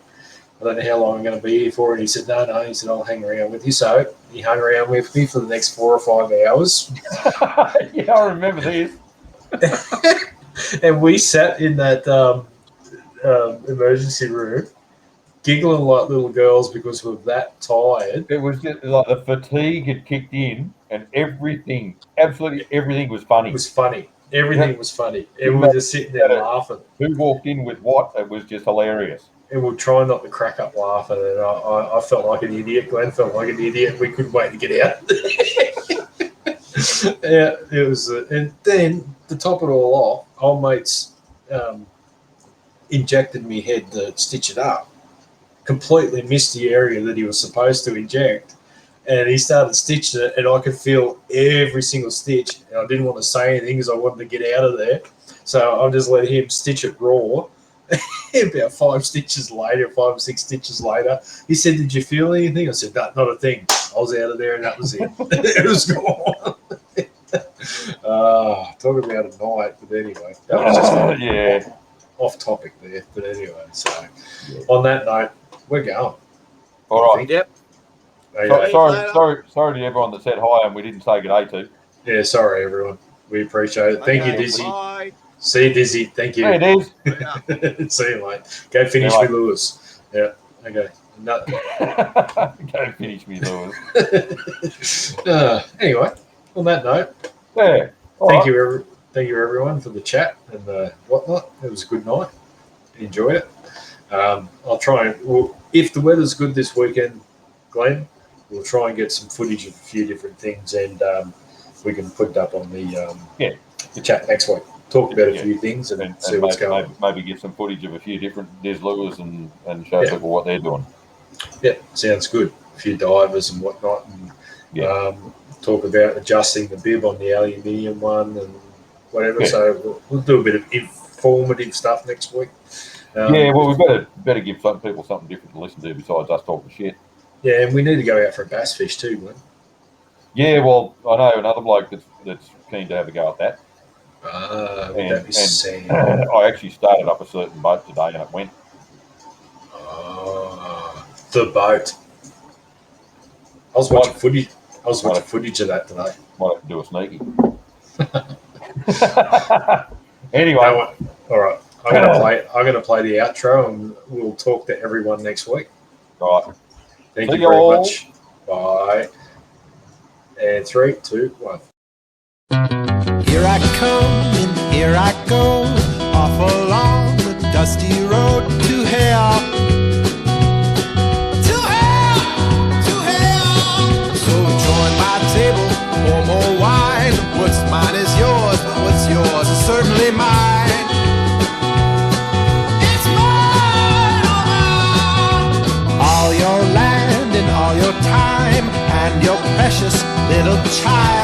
Speaker 2: I don't know how long I'm going to be here for. And he said, no. He said, I'll hang around with you. So he hung around with me for the next 4 or 5 hours.
Speaker 3: Yeah, I remember this.
Speaker 2: And we sat in that emergency room, giggling like little girls because we were that tired.
Speaker 3: It was just like the fatigue had kicked in, and absolutely everything was funny.
Speaker 2: It was funny. Everything was funny. And we were just sitting there laughing.
Speaker 3: Who walked in with what? It was just hilarious.
Speaker 2: and we're trying not to crack up laughing. And I felt like an idiot. Glenn felt like an idiot. We couldn't wait to get out. Yeah, it was. And then to top it all off, old mates injected me head to stitch it up. Completely missed the area that he was supposed to inject. And he started stitching it, and I could feel every single stitch. And I didn't want to say anything because I wanted to get out of there. So I just let him stitch it raw. About 5 or 6 stitches later, he said, "Did you feel anything?" I said, "No, not a thing." I was out of there, and that was it. It was gone. Talking about a night, but anyway, that was just off topic there. But anyway, so on that note, we're going.
Speaker 3: All right.
Speaker 5: Yep.
Speaker 2: Okay.
Speaker 3: Sorry to everyone that said hi and we didn't say good day to.
Speaker 2: Yeah, sorry everyone. We appreciate it. Thank you, Dizzy.
Speaker 5: Bye.
Speaker 2: See you, Dizzy. Thank you.
Speaker 3: Hey, it is.
Speaker 2: See you, mate. Go finish
Speaker 3: Yeah,
Speaker 2: with Lewis. Yeah. Okay. No.
Speaker 3: Go finish me, Lewis.
Speaker 2: Anyway, on that note,
Speaker 3: Yeah.
Speaker 2: thank you, everyone, for the chat and the whatnot. It was a good night. Enjoyed it. I'll try and if the weather's good this weekend, Glenn, we'll try and get some footage of a few different things, and we can put it up on the chat next week. Talk about a few things and see what's going on.
Speaker 3: Maybe get some footage of a few different Diz Lures and show people what they're doing.
Speaker 2: Yeah, sounds good. A few divers and whatnot, and talk about adjusting the bib on the aluminium one and whatever. So we'll do a bit of informative stuff next week.
Speaker 3: Well, we better give some people something different to listen to besides us talking shit.
Speaker 2: Yeah, and we need to go out for a bass fish too, Glenn.
Speaker 3: Yeah, well, I know another bloke that's keen to have a go at that.
Speaker 2: That'd be sad.
Speaker 3: I actually started up a certain boat today and it went.
Speaker 2: The boat. I was watching footage. Footage of that today.
Speaker 3: Might have to do a sneaky. Anyway,
Speaker 2: all right. I'm gonna play the outro, and we'll talk to everyone next week.
Speaker 3: Right.
Speaker 2: Thank you very much. Bye. And 3, 2, 1.
Speaker 7: Here I come and here I go, off along the dusty road to hell. To hell, to hell. So join my table, pour more wine. What's mine is yours, but what's yours is certainly mine. It's mine, all your land and all your time, and your precious little child.